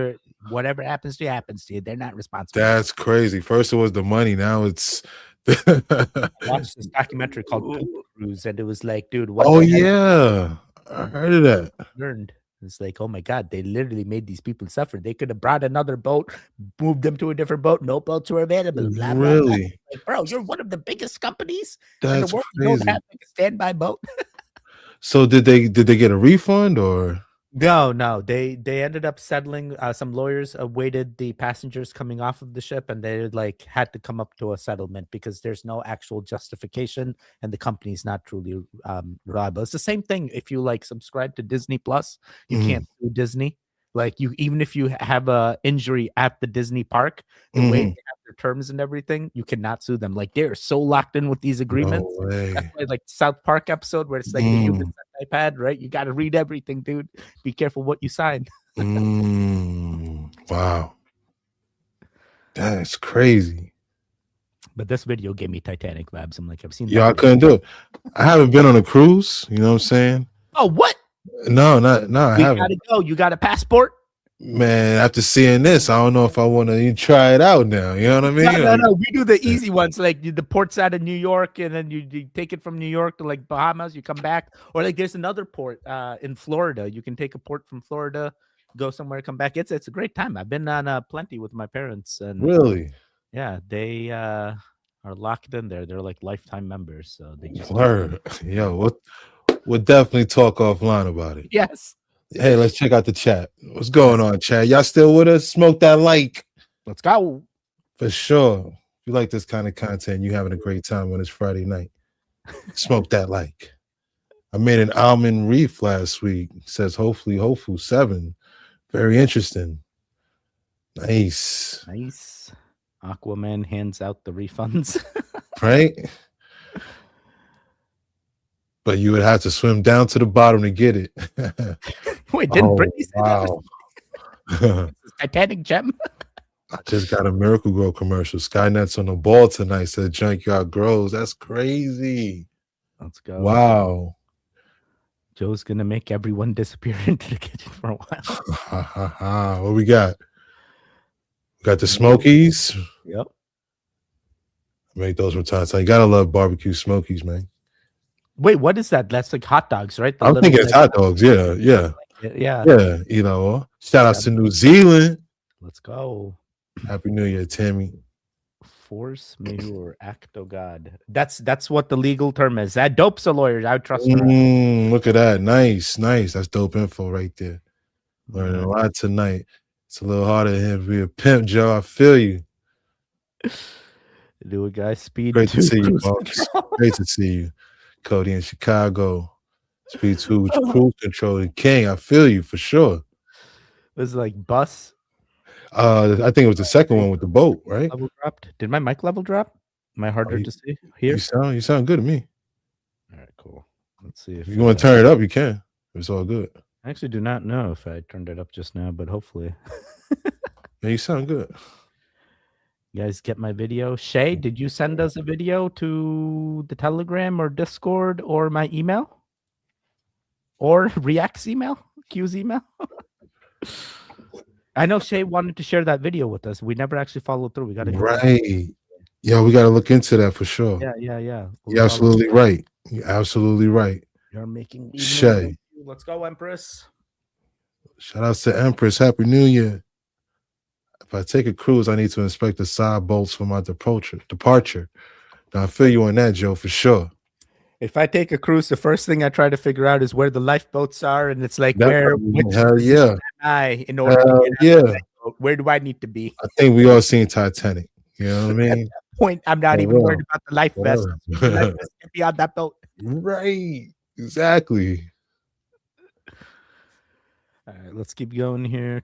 whatever happens to you happens to you. They're not responsible. That's crazy. First it was the money, now it's I watched this documentary called Poop Cruise, and it was like, dude, what oh the heck yeah. I heard of that. learned. It's like, oh my god, they literally made these people suffer. They could have brought another boat, moved them to a different boat. No boats were available. Blah, blah, blah. Really? Like, bro, you're one of the biggest companies in That's the world. You don't crazy. have like a standby boat. So did they get a refund or No. They ended up settling. Some lawyers awaited the passengers coming off of the ship, and they like had to come up to a settlement because there's no actual justification, and the company's not truly reliable. It's the same thing if you like subscribe to Disney Plus, you can't sue Disney. Like even if you have a injury at the Disney park, the way they have their terms and everything, you cannot sue them. Like they're so locked in with these agreements. No way. That's why, like South Park episode where it's like the human iPad, right? You got to read everything, dude. Be careful what you sign. Wow. That's crazy. But this video gave me Titanic vibes. I'm like, I've seen. Yeah, I that couldn't do it. I haven't been on a cruise, you know what I'm saying? Oh, what? No, I We haven't. gotta go. You got a passport? Man, after seeing this, I don't know if I want to try it out now. You know what I mean? No. We do the easy ones, like the ports out of New York, and then you take it from New York to like Bahamas. You come back, or like there's another port in Florida. You can take a port from Florida, go somewhere, come back. It's a great time. I've been on plenty with my parents, and Really? yeah, they are locked in there. They're like lifetime members, so they just Word. Yo, we'll definitely talk offline about it. yes. Hey, let's check out the chat. What's going on, chat? Y'all still with us? Smoke that like. Let's go. For sure. If you like this kind of content, you're having a great time on this Friday night. Smoke that like. I made an almond reef last week. It says hopefully 7. Very interesting. Nice. Nice. Aquaman hands out the refunds. Right? But you would have to swim down to the bottom to get it. Wait, didn't Brittany say wow. that? Titanic gem? I just got a Miracle Grow commercial. Skynet's on the ball tonight, said Junkyard Grows. That's crazy. Let's go. Wow. Joe's gonna make everyone disappear into the kitchen for a while. What we got? We got the Smokies. Yep. Make those from time to time. You gotta love barbecue Smokies, man. Wait, what is that? That's like hot dogs, right? I'm thinking it's hot dogs. Yeah. Yeah. You know, shout outs to New Zealand. Let's go. Happy New Year, Tammy. Force majeure, act of God. That's what the legal term is. That dope's a lawyer. I would trust her. Look at that. Nice. That's dope info right there. Learning a lot tonight. It's a little harder to be a pimp, Joe. I feel you. Do it, guys. Speed. Great to see you, Marcus. Great to see you. Cody in Chicago. Speed 2 cruise control. The king. I feel you for sure. It was like bus. I think it was the second one with the boat, right? Level dropped. Did my mic level drop? Am I harder to see here? You sound good to me. All right, cool. Let's see if you want to turn it up, you can. It's all good. I actually do not know if I turned it up just now, but hopefully. Yeah, you sound good. You guys get my video? Shay, did you send us a video to the Telegram or Discord or my email? Or React's email? Q's email? I know Shay wanted to share that video with us. We never actually followed through. We got to right. Yeah, we got to look into that for sure. Yeah. You're absolutely right. You're absolutely right. You're making Shay. Let's go, Empress. Shout out to Empress. Happy New Year. If I take a cruise, I need to inspect the side bolts for my departure. Now I feel you on that, Joe, for sure. If I take a cruise, the first thing I try to figure out is where the lifeboats are, and it's like hell yeah. am I in order to get out of the lifeboat? Where do I need to be? I think we all seen Titanic. You know what I mean? At that point, I'm not even worried about the life vest. The life vest can be on that boat. Right. Exactly. All right, let's keep going here.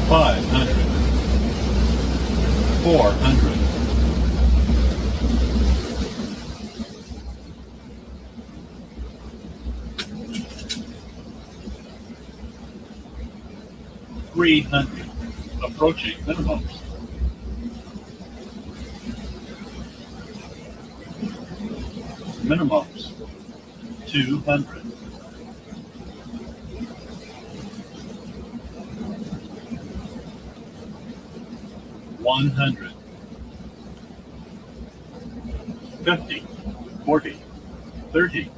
$500, $400, $300, approaching minimums. Minimums, 200. $100, 50, 40, 30,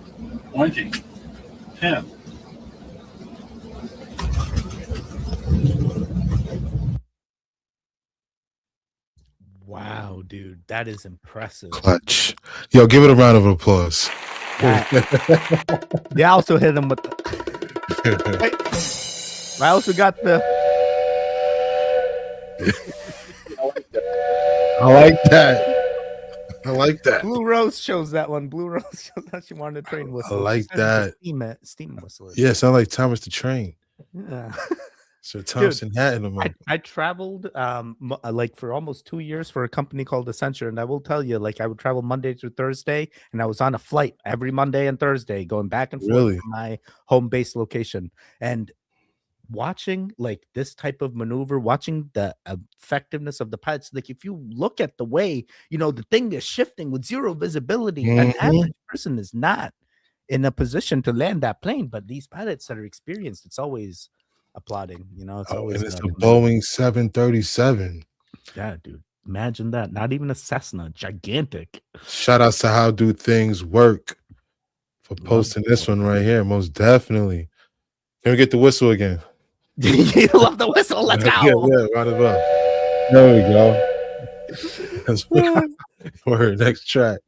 20, 10. Wow, dude, that is impressive. Clutch. Yo, give it a round of applause. They also hit him with the. I also got the. I like that. I like that. Blue Rose shows that one. Blue Rose shows that she wanted a train whistle. I like that. Steam whistle. Yeah, sound like Thomas the Train. Yeah. Sir Thompson Hatton, I traveled like for almost 2 years for a company called Accenture, and I will tell you, like I would travel Monday through Thursday, and I was on a flight every Monday and Thursday, going back and forth Really? from my home base location, and watching like this type of maneuver, watching the effectiveness of the pilots. Like if you look at the way the thing is shifting with zero visibility, an average person is not in a position to land that plane, but these pilots that are experienced, it's always applauding. It's always and it's a Boeing 737. Yeah, dude. Imagine that. Not even a Cessna, gigantic. Shout outs to How Do Things Work for posting this one right here. Most definitely. Can we get the whistle again? You love the whistle. Let's go. Yeah, round of applause. There we go. That's for next track.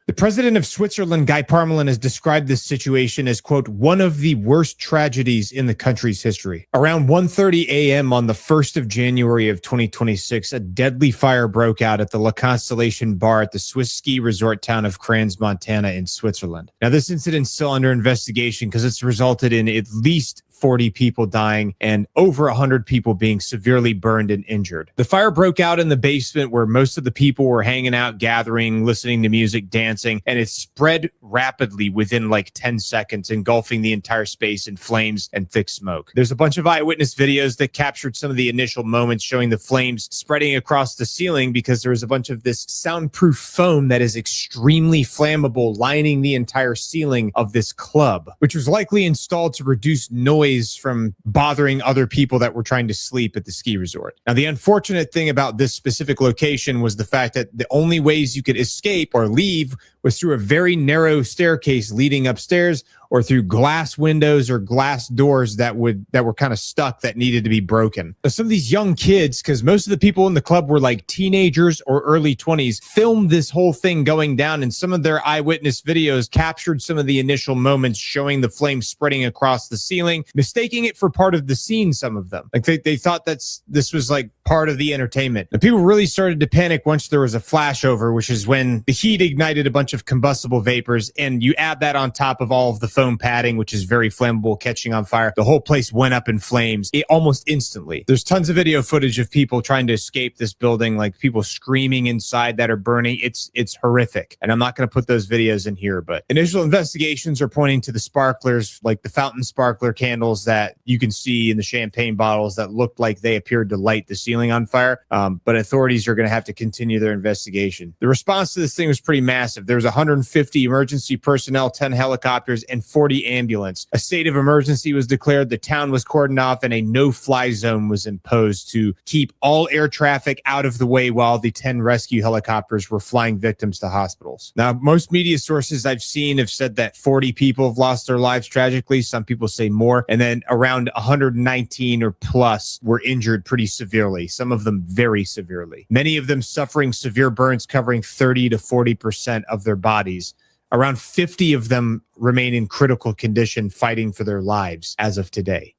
The president of Switzerland, Guy Parmelin, has described this situation as, quote, one of the worst tragedies in the country's history. Around 1:30 a.m. on the 1st of January of 2026, a deadly fire broke out at the La Constellation bar at the Swiss ski resort town of Crans, Montana in Switzerland. Now, this incident's still under investigation because it's resulted in at least 40 people dying and over 100 people being severely burned and injured. The fire broke out in the basement where most of the people were hanging out, gathering, listening to music, dancing, and it spread rapidly within like 10 seconds, engulfing the entire space in flames and thick smoke. There's a bunch of eyewitness videos that captured some of the initial moments showing the flames spreading across the ceiling because there was a bunch of this soundproof foam that is extremely flammable lining the entire ceiling of this club, which was likely installed to reduce noise from bothering other people that were trying to sleep at the ski resort. Now, the unfortunate thing about this specific location was the fact that the only ways you could escape or leave was through a very narrow staircase leading upstairs or through glass windows or glass doors that were kind of stuck that needed to be broken. Now, some of these young kids, because most of the people in the club were like teenagers or early 20s, filmed this whole thing going down, and some of their eyewitness videos captured some of the initial moments showing the flames spreading across the ceiling, mistaking it for part of the scene, some of them. Like they thought this was like part of the entertainment. And people really started to panic once there was a flashover, which is when the heat ignited a bunch of combustible vapors, and you add that on top of all of the foam padding, which is very flammable, catching on fire. The whole place went up in flames almost instantly. There's tons of video footage of people trying to escape this building, like people screaming inside that are burning. It's horrific. And I'm not going to put those videos in here, but initial investigations are pointing to the sparklers, like the fountain sparkler candles that you can see in the champagne bottles that looked like they appeared to light the ceiling on fire. But authorities are going to have to continue their investigation. The response to this thing was pretty massive. There was 150 emergency personnel, 10 helicopters, and 40 ambulance. A state of emergency was declared. The town was cordoned off, and a no-fly zone was imposed to keep all air traffic out of the way while the 10 rescue helicopters were flying victims to hospitals. Now, most media sources I've seen have said that 40 people have lost their lives tragically. Some people say more. And then around 119 or plus were injured pretty severely, some of them very severely. Many of them suffering severe burns covering 30 to 40% of their bodies. Around 50 of them remain in critical condition, fighting for their lives as of today.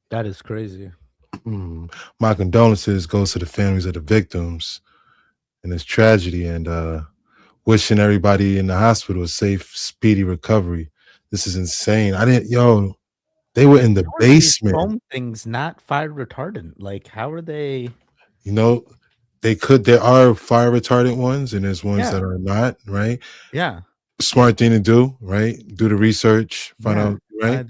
That is crazy. My condolences goes to the families of the victims in this tragedy, and wishing everybody in the hospital a safe, speedy recovery. This is insane. They were in the basement. Foam things not fire retardant. Like, how are they? There are fire retardant ones, and there's ones that are not, right? Yeah. Smart thing to do, right? Do the research, find out, right?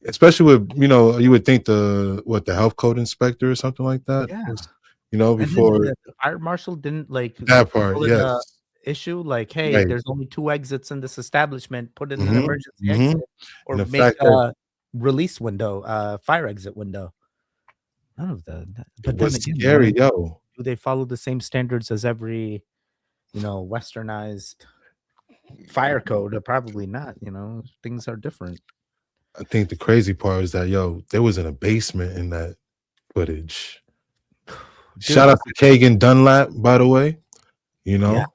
Especially with, you would think the health code inspector or something like that. Yeah. Before the fire marshal didn't like that part, yes. Issue like, hey, there's only 2 exits in this establishment, put in an emergency exit, or and make a release window, fire exit window. None of that. But it was scary, yo. Do they follow the same standards as every, westernized fire code? Probably not. Things are different. I think the crazy part is that there was in a basement in that footage. Shout out to Kagan Dunlap, by the way. Yeah.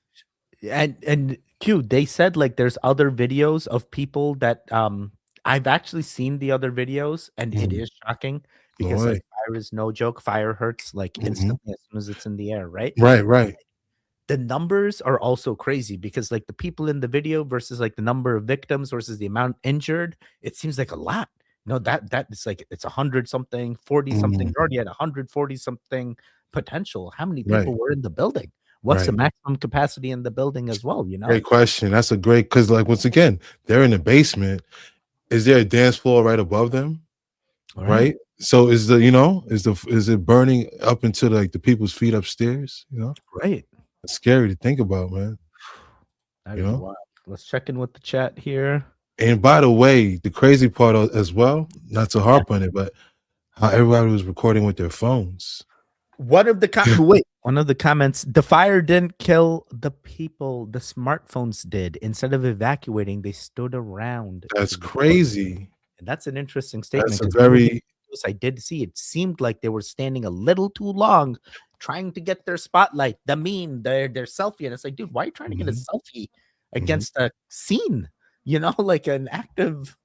And Q, they said like there's other videos of people that I've actually seen the other videos, and it is shocking because like, fire is no joke. Fire hurts like instantly as soon as it's in the air, right? Right. the numbers are also crazy because like the people in the video versus like the number of victims versus the amount injured, it seems like a lot. No, that is like it's 100 something, 40 something. Mhm. You're already at 140 something potential. How many Right. people were in the building? What's the Right. maximum capacity in the building as well? You know, Great question. That's a great because like once again, they're in the basement. Is there a dance floor right above them? Right. So is the is it burning up into like the people's feet upstairs? You know, Right. it's scary to think about, man. That You is know. wild. Let's check in with the chat here. And by the way, the crazy part as well, not to harp on it, but how everybody was recording with their phones. One of the comments, the fire didn't kill the people, the smartphones did. Instead of evacuating, they stood around. That's crazy. And that's an interesting statement. That's a 'cause very I did see it seemed like they were standing a little too long trying to get their spotlight, the meme, their selfie. And it's like, dude, why are you trying to get a selfie against a scene? You know, like an active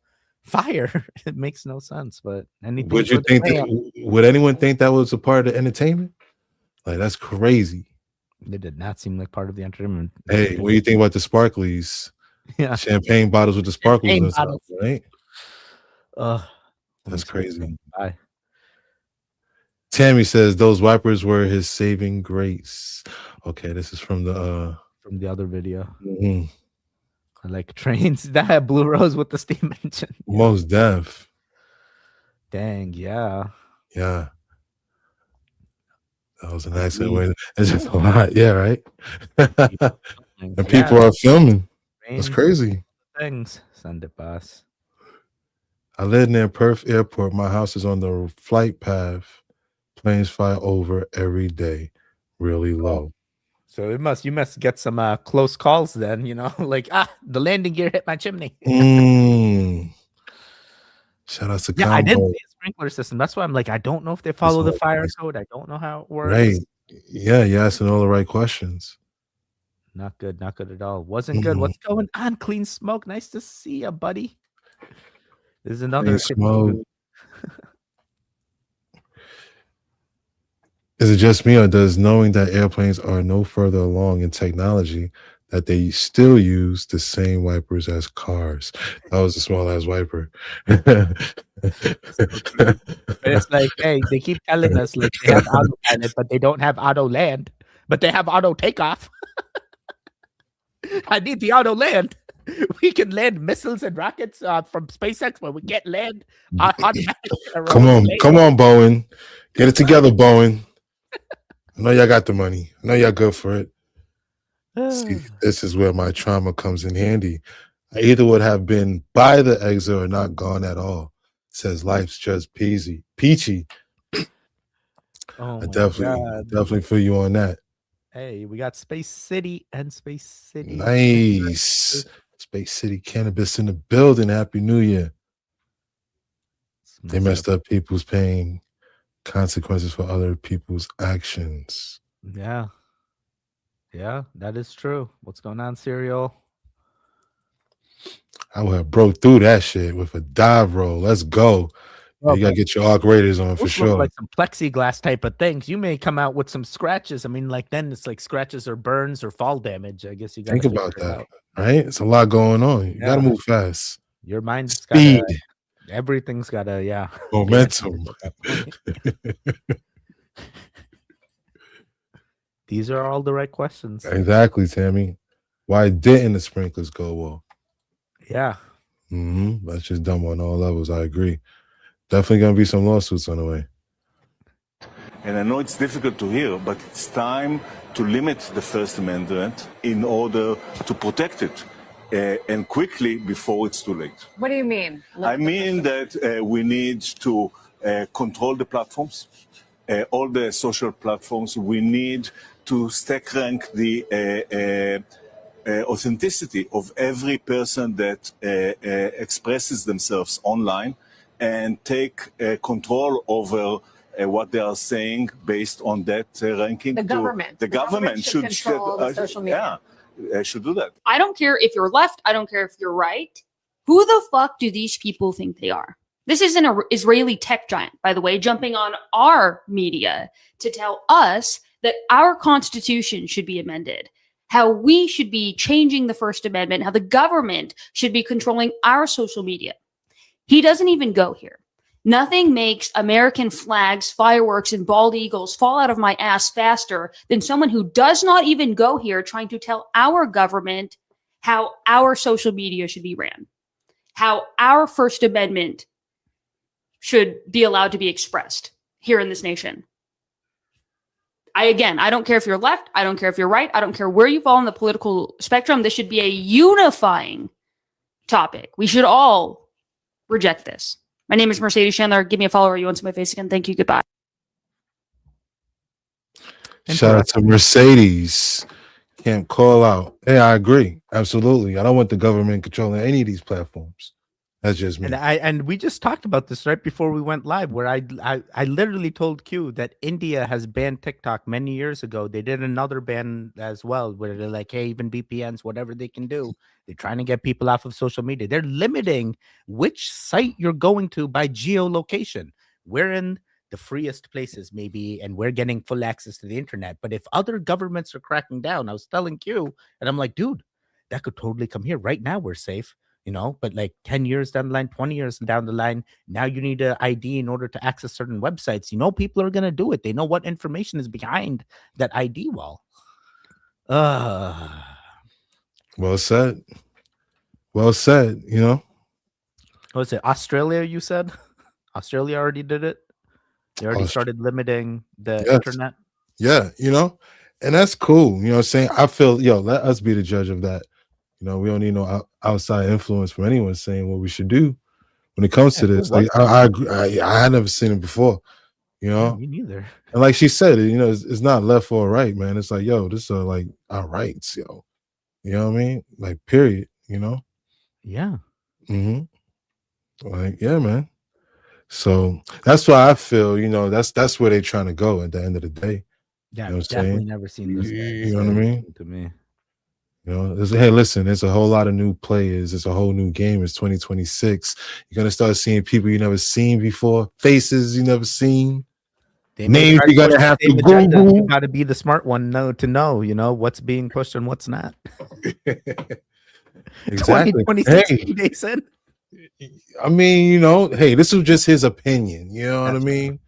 fire. It makes no sense. But anything would you for the think fam. that would anyone think that was a part of the entertainment? Like that's crazy. They did not seem like part of the entertainment. Hey, what do you think about the sparklies? Yeah. Champagne bottles with the sparkles Champagne inside, bottles. right? That's That's crazy. Bye. Tammy says those wipers were his saving grace. Okay, this is from the other video. mhm. I like trains. That had Blue Rose with the steam engine. Most deaf. Dang, yeah. Yeah. That was a nice way. It's just a lot. Yeah, right. And people are filming. That's crazy. Things. Send it, boss. I live near Perth Airport. My house is on the flight path. Planes fly over every day, really low. So you must get some close calls then, you know, like the landing gear hit my chimney. Shout out to Yeah, I didn't Combo. see a sprinkler system. That's why I'm like, I don't know if they follow the fire code. I don't know how it works. Right. Yeah, you're asking all the right questions. Not good at all. Wasn't good. What's going on? Clean Smoke. Nice to see you, buddy. There's another Smoke. Is it just me, or does knowing that airplanes are no further along in technology that they still use the same wipers as cars? That was a small ass wiper. It's like, hey, they keep telling us like they have autopilot, but they don't have auto land, but they have auto takeoff. I need the auto land. We can land missiles and rockets from SpaceX, but we can't land. Come on, Boeing. Get it together, Boeing. I know y'all got the money. I know y'all good for it. See, this is where my trauma comes in handy. I either would have been by the exit or not gone at all. Says life's just peachy. Oh, I definitely feel you on that. Hey, we got Space City and Space City. Nice. Space City Cannabis in the building. Happy New Year. They messed up people's pain. Consequences for other people's actions. Yeah, that is true. What's going on, Serial? I would have broke through that shit with a dive roll. Let's go. You gotta get your arc raiders on for sure. Like some plexiglass type of things. You may come out with some scratches. I mean, like then it's like scratches or burns or fall damage. I guess you got to think about that, right? It's a lot going on. You gotta move fast. Your mind's speed. Everything's gotta, momentum. These are all the right questions. Exactly, Tammy. Why didn't the sprinklers go well? Yeah. That's just dumb on all levels. I agree. Definitely gonna be some lawsuits on the way. And I know it's difficult to hear, but it's time to limit the First Amendment in order to protect it. And quickly before it's too late. What do you mean? I mean that we need to control the platforms, all the social platforms. We need to stack rank the authenticity of every person that expresses themselves online and take control over what they are saying based on that ranking. The government. The government should control the social media. Should do that. I don't care if you're left. I don't care if you're right. Who the fuck do these people think they are? This is an Israeli tech giant, by the way, jumping on our media to tell us that our Constitution should be amended, how we should be changing the First Amendment, how the government should be controlling our social media. He doesn't even go here. Nothing makes American flags, fireworks, and bald eagles fall out of my ass faster than someone who does not even go here trying to tell our government how our social media should be ran, how our First Amendment should be allowed to be expressed here in this nation. I don't care if you're left. I don't care if you're right. I don't care where you fall on the political spectrum. This should be a unifying topic. We should all reject this. My name is Mercedes Chandler. Give me a follow or you want to see my face again. Thank you. Goodbye. Shout out to Mercedes. Can't call out. Hey, I agree. Absolutely. I don't want the government controlling any of these platforms. That's just me. And we just talked about this right before we went live, where I literally told Q that India has banned TikTok many years ago. They did another ban as well, where they're like, hey, even VPNs, whatever they can do, they're trying to get people off of social media. They're limiting which site you're going to by geolocation. We're in the freest places, maybe, and we're getting full access to the internet. But if other governments are cracking down, I was telling Q, and I'm like, dude, that could totally come here. Right now, we're safe. But like 10 years down the line, 20 years down the line, now you need an ID in order to access certain websites. People are going to do it. They know what information is behind that ID wall. Well said. Well said, What was it? Australia, you said? Australia already did it? They already started limiting the internet? Yeah, and that's cool. You know what I'm saying? I feel, let us be the judge of that. We don't need no outside influence from anyone saying what we should do when it comes to this. Like I agree. I had never seen it before. Me neither. And like she said, it's not left or right, man. It's like, this are like our rights, You know what I mean? Like, period. Yeah. Like, yeah, man. So that's why I feel, that's where they're trying to go at the end of the day. Yeah, you know I've definitely never seen this. You know what I mean? To me. Hey, listen, there's a whole lot of new players. It's a whole new game. It's 2026. You're going to start seeing people you never seen before, faces you never seen, names you got to have to Google. You got to be the smart one to know, what's being pushed and what's not. Exactly. 2026 days in. I mean, hey, this was just his opinion. You know what I mean?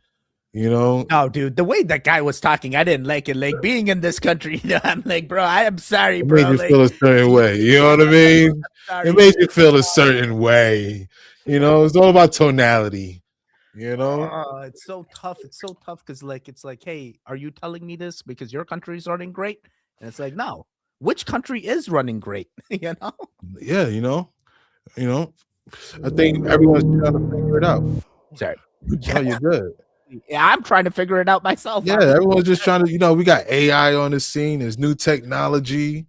No, dude, the way that guy was talking, I didn't like it. Like, being in this country, I'm like, bro, I am sorry, bro. It made you feel a certain way. You know what I mean? It made you feel a certain way. It's all about tonality. It's so tough. It's so tough because, it's like, hey, are you telling me this because your country is running great? And it's like, no, which country is running great? Yeah, I think everyone's trying to figure it out. Sorry. Oh, you're good. Yeah, I'm trying to figure it out myself. Yeah, everyone's just trying to, we got AI on the scene. There's new technology,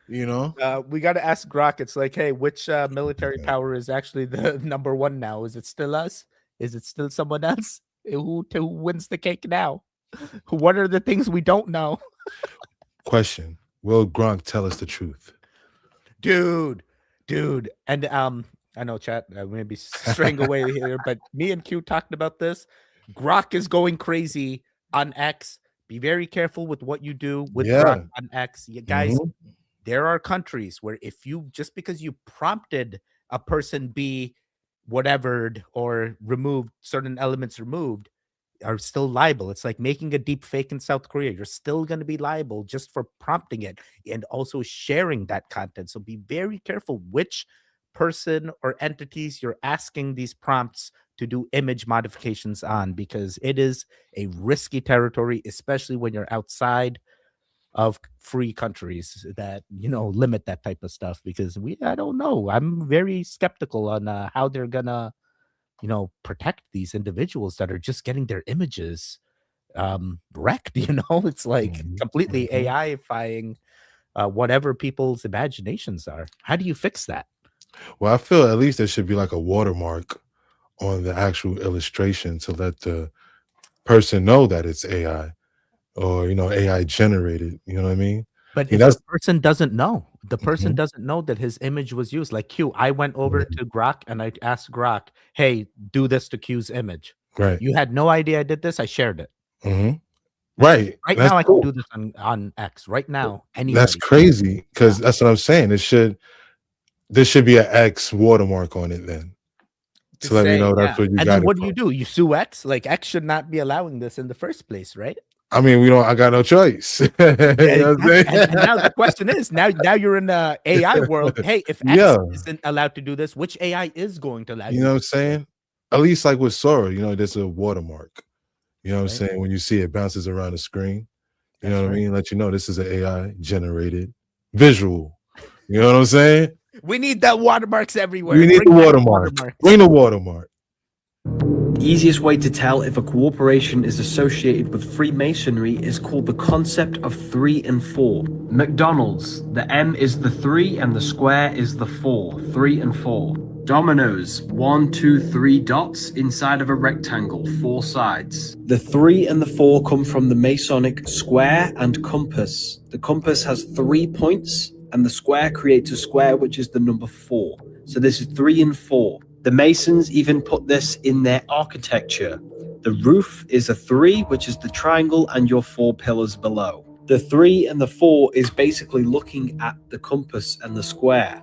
We got to ask Grok. It's like, hey, which military power is actually the number one now? Is it still us? Is it still someone else? Who wins the cake now? What are the things we don't know? Question: will Gronk tell us the truth? Dude. And I know, chat, I'm going to be straying away here, but me and Q talked about this. Grok is going crazy on X. Be very careful with what you do with Grok on X. You guys, there are countries where just because you prompted a person be whatevered or removed, certain elements removed, are still liable. It's like making a deep fake in South Korea. You're still going to be liable just for prompting it and also sharing that content. So be very careful which person or entities you're asking these prompts to do image modifications on, because it is a risky territory, especially when you're outside of free countries that limit that type of stuff. Because I don't know, I'm very skeptical on how they're gonna protect these individuals that are just getting their images wrecked. It's like completely AI-ifying whatever people's imaginations are. How do you fix that? Well, I feel at least there should be like a watermark on the actual illustration to let the person know that it's AI or AI generated. You know what I mean? But if the person doesn't know, doesn't know that his image was used. Like Q, I went over to Grok and I asked Grok, hey, do this to Q's image. Right. You had no idea I did this. I shared it. Right. Right That's now, I cool. can do this on X. Right now, anybody. That's crazy because that's what I'm saying. There should be an X watermark on it then to let me know that's what you And got then it what from. do? You sue X? Like X should not be allowing this in the first place, right? I mean, I got no choice. You know what I'm saying? And now the question is, now you're in the AI world. Hey, if X Yeah. isn't allowed to do this, which AI is going to allow You know what I'm saying? At least like with Sora, there's a watermark. You know what I'm saying? When you see it bounces around the screen, you know what I mean? Let you know this is an AI generated visual. You know what I'm saying? We need that watermarks everywhere. We need Bring the back watermark. Bring the watermark. The easiest way to tell if a corporation is associated with Freemasonry is called the concept of 3 and 4. McDonald's, the M is the 3 and the square is the 4. 3 and 4. Dominoes, 1, 2, 3 dots inside of a rectangle, 4 sides. The 3 and the 4 come from the Masonic square and compass. The compass has 3 points, and the square creates a square, which is the number 4. So this is 3 and 4. The Masons even put this in their architecture. The roof is a 3, which is the triangle, and your 4 pillars below. The 3 and the 4 is basically looking at the compass and the square.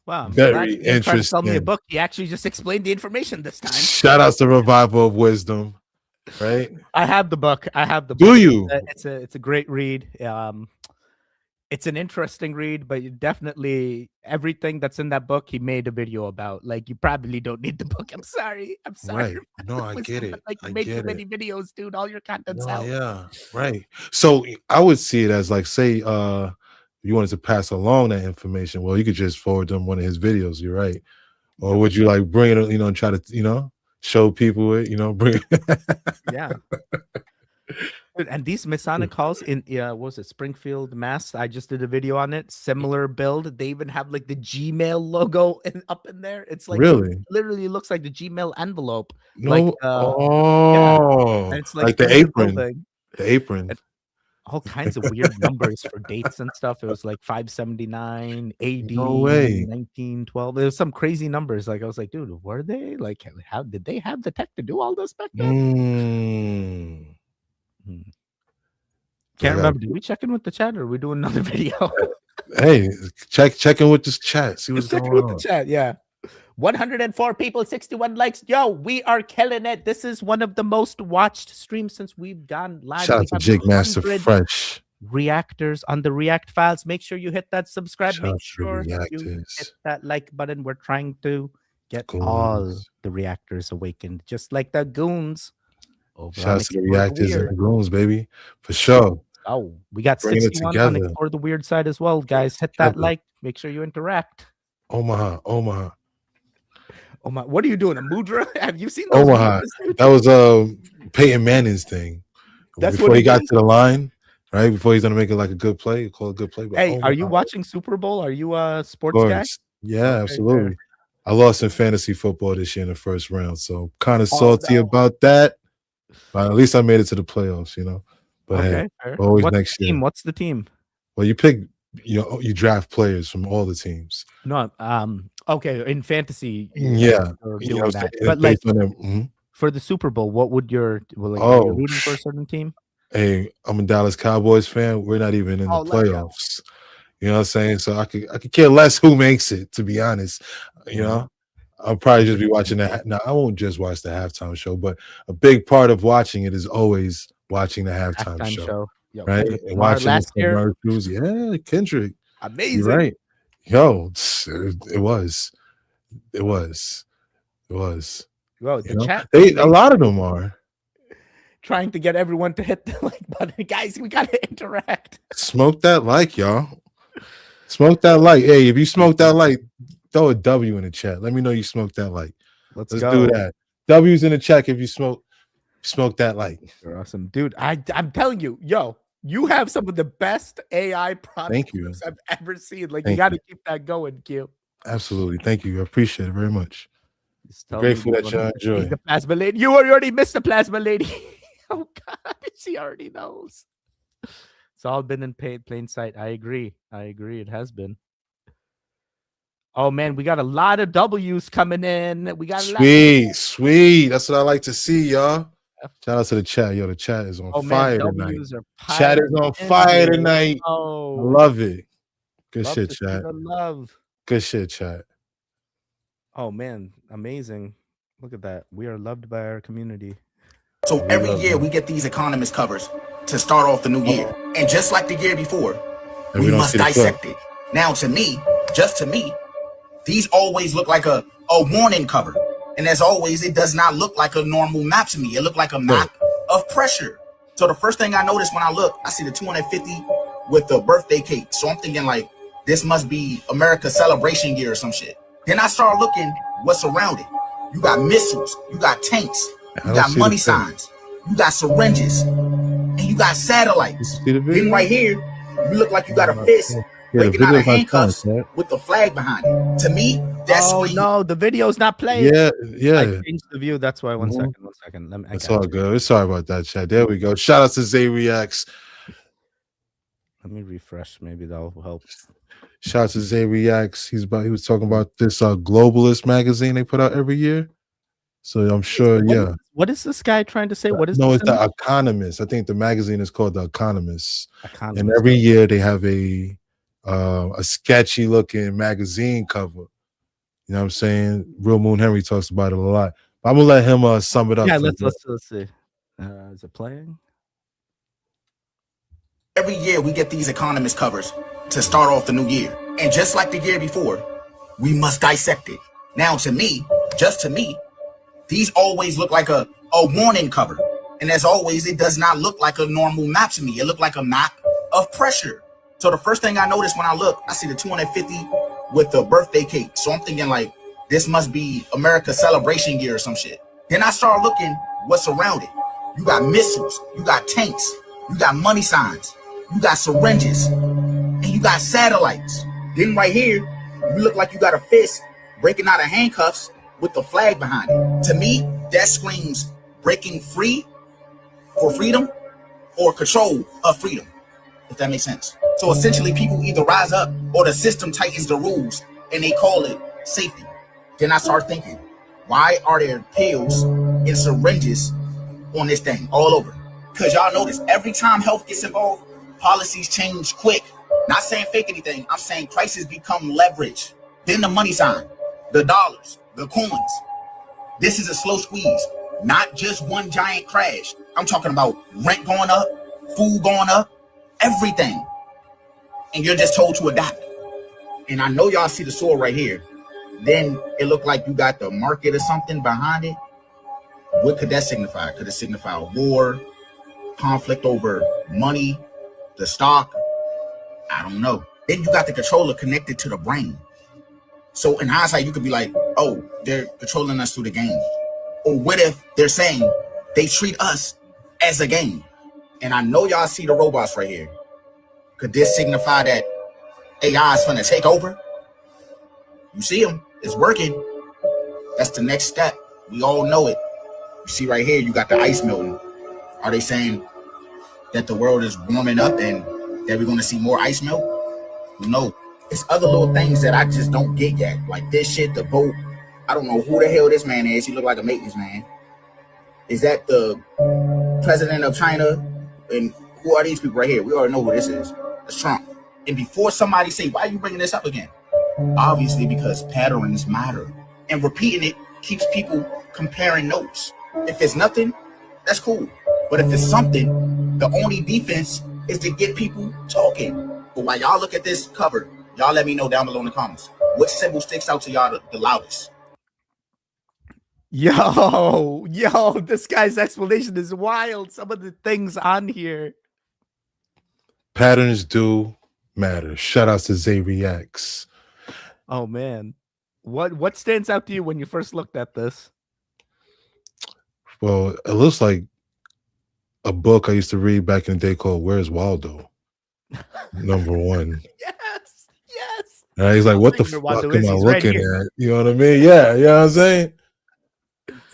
Wow, I'm Very glad he didn't try to sell me a interesting. book. He actually just explained the information this time. Shout out to Revival of Wisdom, right? I have the book. Do book. you? It's a great read. It's an interesting read, but you definitely everything that's in that book he made a video about. Like you probably don't need the book. I'm sorry. Right. No, I get it. Like I you make too get many it. videos, dude. All your content's No, out. yeah, right. So I would see it as like, say, you wanted to pass along that information. Well, you could just forward them one of his videos. You're right. Or would you like bring it, and try to, show people it, bring it. Yeah. Dude, and these Masonic halls in what was it, Springfield, Mass? I just did a video on it. Similar build. They even have like the Gmail logo up in there. It's like Really? literally looks like the Gmail envelope. No. Like Oh, and it's like in the apron. building. The apron. And all kinds of weird numbers for dates and stuff. It was like 579 AD, No way. 1912. There was some crazy numbers. Like I was like, dude, were they like how did they have the tech to do all this back then? Can't remember. Did we check in with the chat or are we doing another video? Hey, check in with this chat. See what's Check in going with on. the chat. Yeah. 104 people, 61 likes. Yo, we are killing it. This is one of the most watched streams since we've gone live. Shout We out to have Jig Master 100 Fresh. reactors on the React files. Make sure you hit that subscribe. Shout Make out to the sure you reactors. hit that like button. We're trying to get Goons. all the reactors awakened, just like the goons. Over Shout on out to the Explore reactors and Weird. the goons, baby. For sure. Oh, we got Bringing it 61 on together. Explore the Weird side as well, guys. Hit that Together. like. Make sure you interact. Omaha. Oh my! What are you doing, a mudra? Have you seen those? Omaha. Mudras, dude? That was Peyton Manning's thing. That's before what he it got is? to the line, right? Before he's gonna make it like a good play, call it a good play. But Hey, are you Omaha, watching Super Bowl? Are you a of sports guy? course. Yeah, Okay, absolutely. fair. I lost in fantasy football this year in the first round, so kind of Oh, salty no. about that. But at least I made it to the playoffs, But hey, Okay, fair. always What's next the year. team? What's the team? Well, you pick, you draft players from all the teams. No, okay, in fantasy, Yeah, you're you know doing what I'm that. saying? But like Based on them, mhm. for the Super Bowl, what would are you Oh, rooting for a certain team? Hey, I'm a Dallas Cowboys fan. We're not even in the Oh, let's go. playoffs. You know what I'm saying? So I could care less who makes it, to be honest. I'll probably just be watching that. Now, I won't just watch the halftime show, but a big part of watching it is always watching the halftime show. Yo, Right? Kendrick And Lamar watching last the year, commercials. Yeah, Kendrick. amazing. You're right. Yo, it was. It was. Bro, the chat A lot of them are. trying to get everyone to hit the like button. Guys, we gotta interact. Smoke that like, y'all. Smoke that like. Hey, if you smoke that like, throw a W in the chat. Let me know you smoke that like. Let's do go. that. W's in the chat if you smoke that like. You're awesome, dude. I'm telling you, yo, you have some of the best AI prompt Thank you. clips I've ever seen. Like, Thank you got to you. keep that going, Q. Absolutely. Thank you. I appreciate it very much. Just tell Grateful me that when you I'm gonna enjoy. see the plasma lady. You already missed the plasma lady. Oh God, she already knows. It's all been in plain sight. I agree. It has been. Oh man, we got a lot of W's coming in. We got a lot. Sweet. That's what I like to see, y'all. Shout out to the chat. Yo, the chat is on fire tonight. Chat is on fire tonight. Oh, I love it. Good love shit, to see chat. the love. Good shit, chat. Oh man, amazing. Look at that. We are loved by our community. So every year we get these economist covers to start off the new year. And just like the year before, we must dissect it. Now to me, just to me, these always look like a warning cover. And as always, it does not look like a normal map to me. It looked like a map of pressure. So the first thing I noticed when I look, I see the 250 with the birthday cake. So I'm thinking like, this must be America's celebration year or some shit. Then I start looking what's around it. You got missiles, you got tanks, you got money signs, you got syringes, and you got satellites. Then right here, you look like you got a fist breaking out of handcuffs with the flag behind it. To me, that's no, the video's not playing. Yeah. I changed the view. That's why. One second. That's all good. Sorry about that, chat. There we go. Shout out to Zay Reacts. Let me refresh. Maybe that'll help. Shout out to Zay Reacts. He was talking about this globalist magazine they put out every year. So I'm sure, What is this guy trying to say? What is no, this it's The Economist. I think the magazine is called The Economist. Economist. And every year they have a sketchy looking magazine cover. You know what I'm saying? Real Moon Henry talks about it a lot. But I'm gonna let him sum it up. Yeah, let's see. Is it playing? Every year we get these economist covers to start off the new year. And just like the year before, we must dissect it. Now to me, just to me, these always look like a warning cover. And as always, it does not look like a normal map to me. It looked like a map of pressure. So the first thing I noticed when I look, I see the 250 with the birthday cake. So I'm thinking like, this must be America's celebration year or some shit. Then I start looking what's around it. You got missiles, you got tanks, you got money signs, you got syringes, and you got satellites. Then right here, you look like you got a fist breaking out of handcuffs with the flag behind it. To me, that screams breaking free for freedom or control of freedom, if that makes sense. So essentially, people either rise up or the system tightens the rules and they call it safety. Then I start thinking, why are there pills and syringes on this thing all over? Because y'all notice every time health gets involved, policies change quick. Not saying fake anything, I'm saying prices become leverage. Then the money sign, the dollars, the coins. This is a slow squeeze, not just one giant crash. I'm talking about rent going up, food going up, everything. And you're just told to adapt. And I know y'all see the sword right here. Then it looked like you got the market or something behind it. What could that signify? Could it signify a war, conflict over money, the stock? I don't know. Then you got the controller connected to the brain. So in hindsight, you could be like, oh, they're controlling us through the game. Or what if they're saying they treat us as a game? And I know y'all see the robots right here. Could this signify that AI is gonna take over? You see them, it's working. That's the next step. We all know it. You see right here, you got the ice melting. Are they saying that the world is warming up and that we're gonna see more ice melt? No. It's other little things that I just don't get yet. Like this shit, the boat. I don't know who the hell this man is. He look like a maintenance man. Is that the president of China? And who are these people right here? We already know who this is. It's Trump. And before somebody say, why are you bringing this up again? Obviously because patterns matter. And repeating it keeps people comparing notes. If it's nothing, that's cool. But if it's something, the only defense is to get people talking. But while y'all look at this cover, y'all let me know down below in the comments. What symbol sticks out to y'all the loudest? Yo, this guy's explanation is wild. Some of the things on here. Patterns do matter. Shout out to Zay Reacts. Oh man. What stands out to you when you first looked at this? Well, it looks like a book I used to read back in the day called Where's Waldo? Number one. Yes. And he's like, what the fuck am I looking at? You know what I mean? Yeah, you know what I'm saying?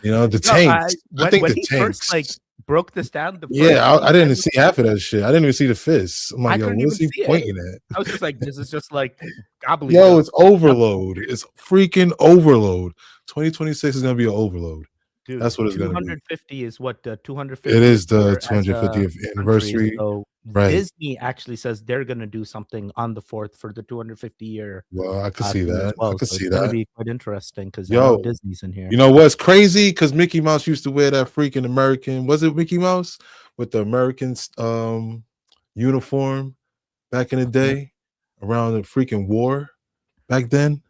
You know, the tanks. I think the tanks. First, broke this down, the Yeah, first I didn't was see half of that shit. I didn't even see the fists. I'm I like, yo, couldn't what's even he see it. pointing at? I was just like, this is just like gobbledygook. Yo, it's overload. It's freaking overload. 2026 is gonna be an overload. Dude, That's what it's gonna be. 250 is what the 250. It is the year as a 250th country. anniversary. So Right. Disney actually says they're going to do something on the 4th for the 250 year. Well, I could see thing as that. well. I could So see it's going to that. be quite interesting because I know Yo, Disney's in here. you know what's crazy? Because Mickey Mouse used to wear that freaking American. Was it Mickey Mouse with the American uniform back in the day around the freaking war back then?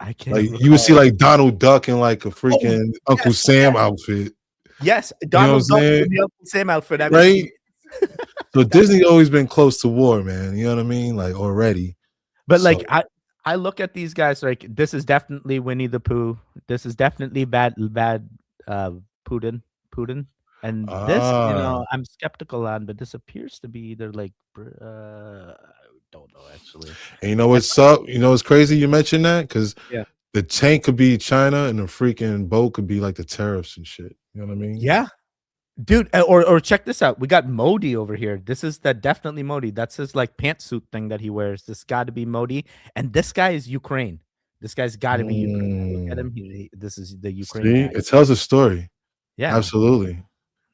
I can't. Like you would see like Donald Duck in like a freaking Uncle yes, Sam yes. outfit. Yes, You know what Donald I'm Duck saying? in the Uncle Sam outfit. I've Right? seen it. So Disney always been close to war, man. You know what I mean? Like already. But So- like I look at these guys like this is definitely Winnie the Pooh. This is definitely bad Putin. And this, you know, I'm skeptical on, but this appears to be either like I don't know actually. And you know what's up? You know what's crazy? You mentioned that because Yeah. the tank could be China and the freaking boat could be like the tariffs and shit. You know what I mean? Yeah. Dude, or check this out. We got Modi over here. This is definitely Modi. That's his like pantsuit thing that he wears. This got to be Modi. And this guy is Ukraine. This guy's got to be Ukraine. Look at him. This is the Ukraine See, guy. it tells a story. Yeah. Absolutely.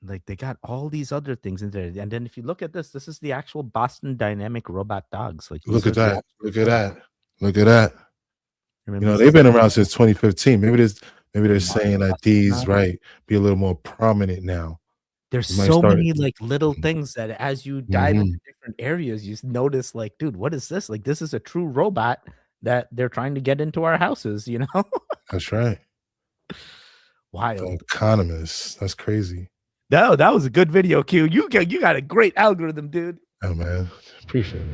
Like they got all these other things in there. And then if you look at this is the actual Boston Dynamic robot dogs. Like Look at these are that. Look at that. Look at that. You Remember know, this they've is- been around since 2015. Maybe they're saying that these be a little more prominent now. There's You might so start- many like little things that as you dive into different areas, you notice like, dude, what is this? Like, this is a true robot that they're trying to get into our houses, you know? That's right. Wild. The economists. That's crazy. No, that was a good video, Q. You got a great algorithm, dude. Oh man. Appreciate it.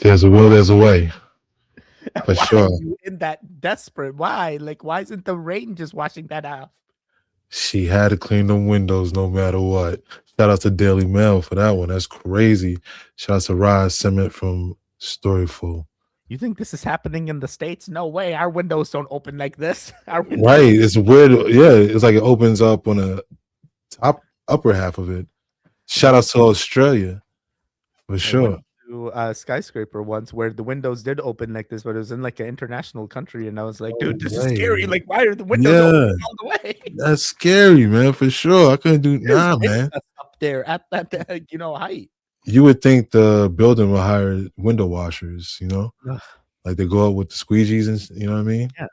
There's a will, there's a way. For Why sure. are you in that desperate? Why? Like, why isn't the rain just washing that off? She had to clean the windows no matter what. Shout out to Daily Mail for that one. That's crazy. Shout out to Ryan Cement from Storyful. You think this is happening in the States? No way. Our windows don't open like this. Our windows- Right. It's weird. Yeah. It's like it opens up on the upper half of it. Shout out to Australia. For sure. To a skyscraper once where the windows did open like this, but it was in like an international country, and I was like, dude, this is scary. Like, why are the windows open all the way? That's scary, man, for sure. I couldn't do There's man. windows up there at that height. You would think the building will hire window washers, you know? Ugh. Like they go up with the squeegees and you know what I mean? Yeah.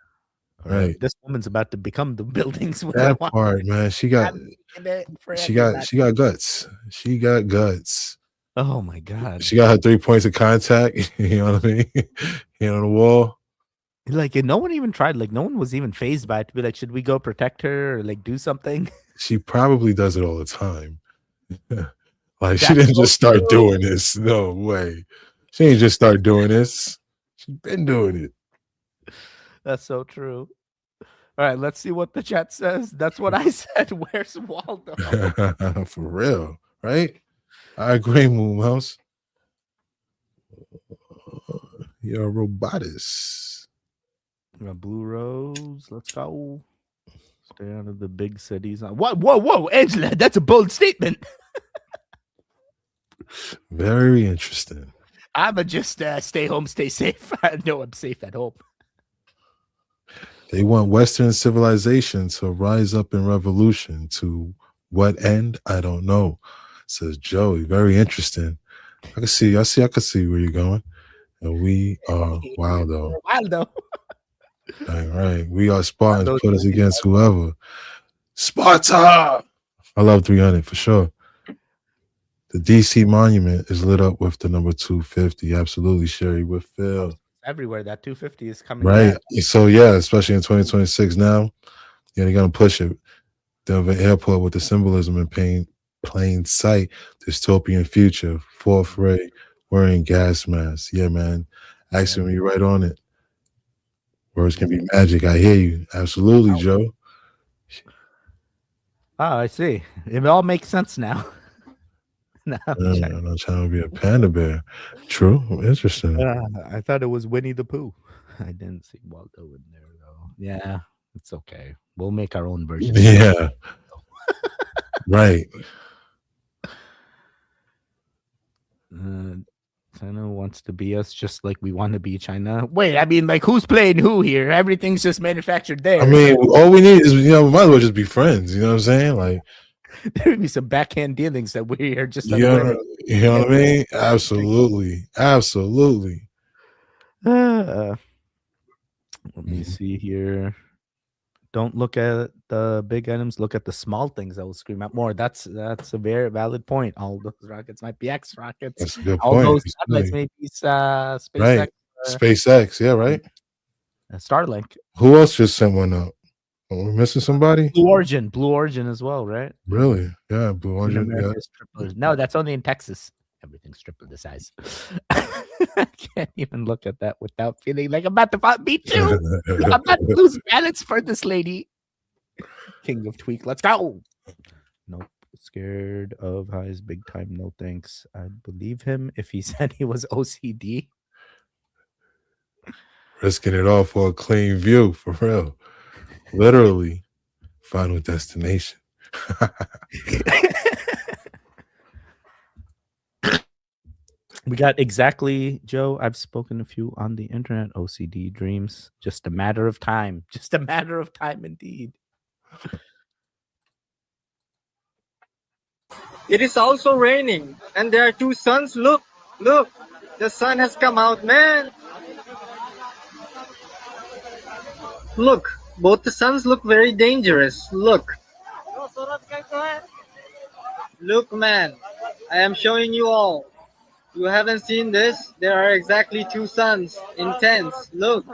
Right. This woman's about to become the buildings. with That the part, man. She got guts. She got guts. Oh my god. She got her 3 points of contact. You know what I mean? Hand on the wall. Like, and no one even tried. Like, no one was even phased by it to be like, should we go protect her or like do something? She probably does it all the time. Like she That's didn't so just start true. doing this. No way. She didn't just start doing this. She's been doing it. That's so true. All right, let's see what the chat says. That's what I said. Where's Waldo? For real, right? I agree, Moonhouse. You're a robotist. Blue Rose. Let's go. Stay out of the big cities. Whoa, Angela. That's a bold statement. Very interesting. I'ma just stay home, stay safe. I know I'm safe at home. They want Western civilization to rise up in revolution. To what end? I don't know. Says Joey. Very interesting. I can see where you're going. And we are Wildo. Waldo. Right. We are Spartans. Put us against whoever. Sparta. I love 300 for sure. The DC monument is lit up with the number 250. Absolutely, Sherry, with Phil. Everywhere that 250 is coming Right. back. So yeah, especially in 2026 now, yeah, they're gonna push it. Denver Airport with the symbolism in plain sight. Dystopian future. Fourth ray wearing gas masks. Yeah, man. Actually, you're right on it. Words can be magic. I hear you. Absolutely, Joe. Oh, I see. It all makes sense now. No, I'm not trying to be a panda bear. True. Interesting. I thought it was Winnie the Pooh. I didn't see Waldo in there though. Yeah, it's okay. We'll make our own version. Yeah. Right. China wants to be us just like we want to be China. Wait, I mean, like, who's playing who here? Everything's just manufactured there. I mean, all we need is, we might as well just be friends. You know what I'm saying? Like, there would be some backhand dealings that we are just. you know what I mean? Absolutely. Absolutely. Let me see here. Don't look at the big items. Look at the small things that will scream out more. That's a very valid point. All those rockets might be X rockets. That's a good All point. those satellites may be SpaceX. Right. SpaceX. Yeah, right. Starlink. Who else just sent one up? Are we missing somebody? Blue Origin as well, right? Really? Yeah, Blue Origin. Yeah. No, that's only in Texas. Everything's triple the size. I can't even look at that without feeling like I'm about to me too. I'm about to lose balance for this lady. King of Tweak, let's go. Nope. Scared of highs big time. No thanks. I'd believe him if he said he was OCD. Risking it all for a clean view, for real. Literally. Final destination. We got exactly, Joe. I've spoken a few on the internet. OCD dreams. Just a matter of time. Just a matter of time, indeed. It is also raining, and there are two suns. Look, the sun has come out, man. Look, both the suns look very dangerous. Look, man, I am showing you all. You haven't seen this? There are exactly two suns. Intense. Look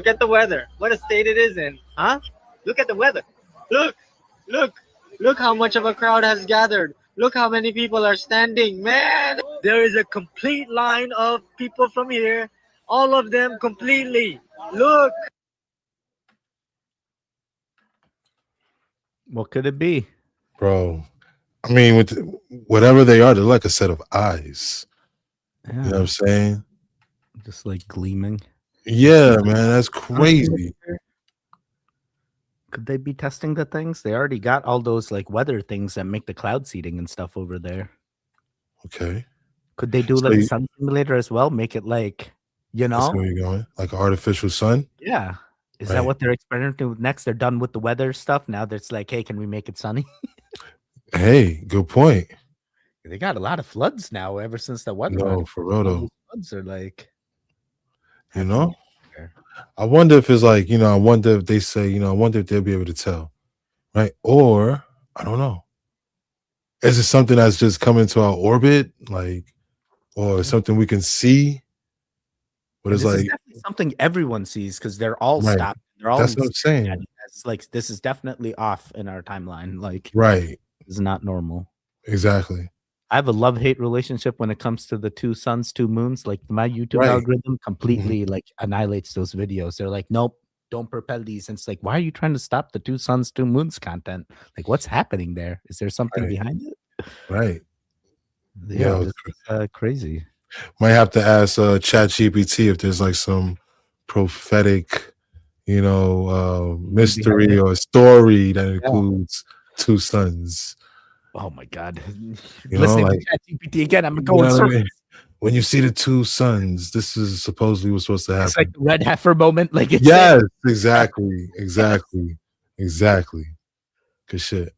at the weather. What a state it is in, huh? Look at the weather. Look how much of a crowd has gathered. Look how many people are standing. Man, there is a complete line of people from here. All of them completely. Look. What could it be? Bro, I mean, with whatever they are, they're like a set of eyes. Yeah. You know what I'm saying? Just like gleaming. Yeah, man, that's crazy. Could they be testing the things? They already got all those like weather things that make the cloud seeding and stuff over there. Okay. Could they do So like a you- sun simulator as well? Make it like, That's where you're going. Like an artificial sun? Yeah. Is that Right. what they're experimenting with next? They're done with the weather stuff. Now it's like, hey, can we make it sunny? Hey, good point. They got a lot of floods now ever since the weather. No, for real though. Floods are like, You know? I wonder if it's like, I wonder if they say, I wonder if they'll be able to tell. Right? Or, I don't know. Is it something that's just coming to our orbit? Like, or something we can see? But it's this is like, definitely something everyone sees because they're all Right. stopped. They're all That's what I'm saying. It's like this is definitely off in our timeline. Like, right. It's not normal. Exactly. I have a love-hate relationship when it comes to the two suns, two moons. Like my YouTube Right. algorithm completely like annihilates those videos. They're like, nope, don't propel these. And it's like, why are you trying to stop the two suns, two moons content? Like, what's happening there? Is there something Right. behind it? Right. Yeah, Yo, this is crazy. Might have to ask ChatGPT if there's like some prophetic, mystery or story that includes two suns. Oh my God. You Listening know, to ChatGPT again, I'm you going know what I circles. mean? When you see the two suns, this is supposedly what's supposed to happen. It's like the red heifer moment. Like it's Yes, exactly. Good shit.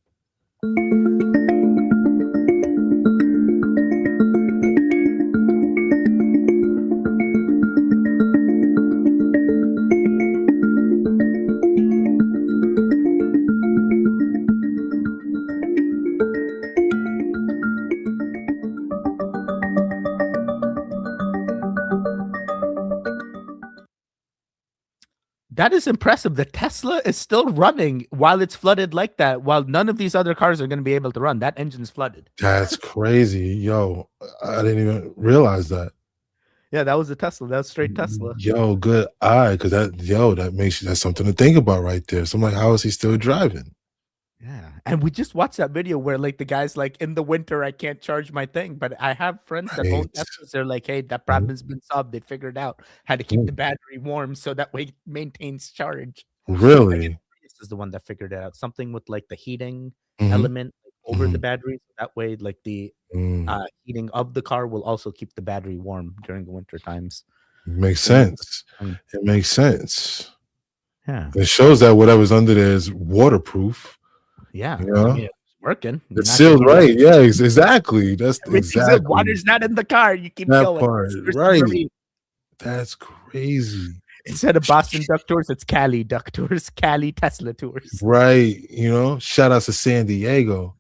That is impressive. The Tesla is still running while it's flooded like that, while none of these other cars are going to be able to run. That engine's flooded. That's crazy. Yo, I didn't even realize that. Yeah, that was a Tesla. That was straight Tesla. Yo, good eye, because that's something to think about right there. So I'm like, how is he still driving? Yeah. And we just watched that video where like the guy's like, in the winter, I can't charge my thing. But I have friends that own Teslas. They're like, hey, that problem's been solved. They figured out how to keep the battery warm so that way it maintains charge. Really? This is the one that figured it out. Something with like the heating Mhm. element over the battery. That way, like the heating of the car will also keep the battery warm during the winter times. Makes sense. It makes sense. Yeah. It shows that whatever's under there is waterproof. Yeah. You know? I mean, it's working. It's sealed right. Yeah, exactly. That's exactly. Water's not in the car. You keep That going. part, There's right. marine. That's crazy. Instead of Boston Duck Tours, it's Cali Duck Tours, Cali Tesla Tours. Right. You know, shout out to San Diego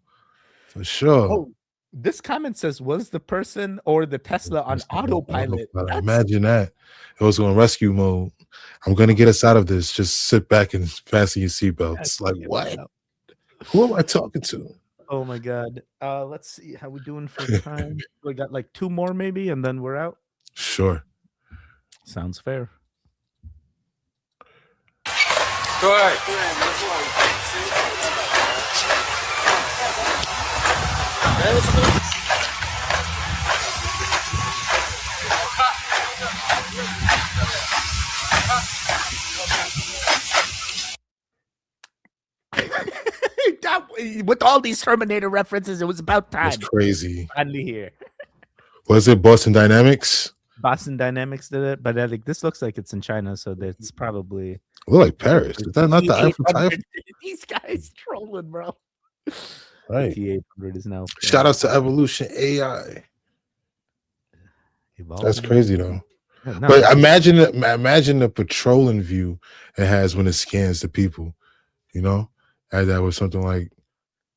for sure. Oh, this comment says, was the person or the Tesla on autopilot? Imagine that. It was on rescue mode. I'm going to get us out of this. Just sit back and fasten your seatbelts. Like, what? Who am I talking to? Oh my God. Let's see how we doing for time. We got like 2 more maybe, and then we're out. Sure. Sounds fair. Go ahead. With all these Terminator references, it was about time. That's crazy. Finally here. Was it Boston Dynamics? Boston Dynamics did it, but like this looks like it's in China, so that's probably Look like Paris. Is that not the Eiffel Tower? These guys trolling, bro. Right. T800 is now. Shout out to Evolution AI. That's crazy though. Yeah, no, but imagine the patrolling view it has when it scans the people. You know, add that with something like,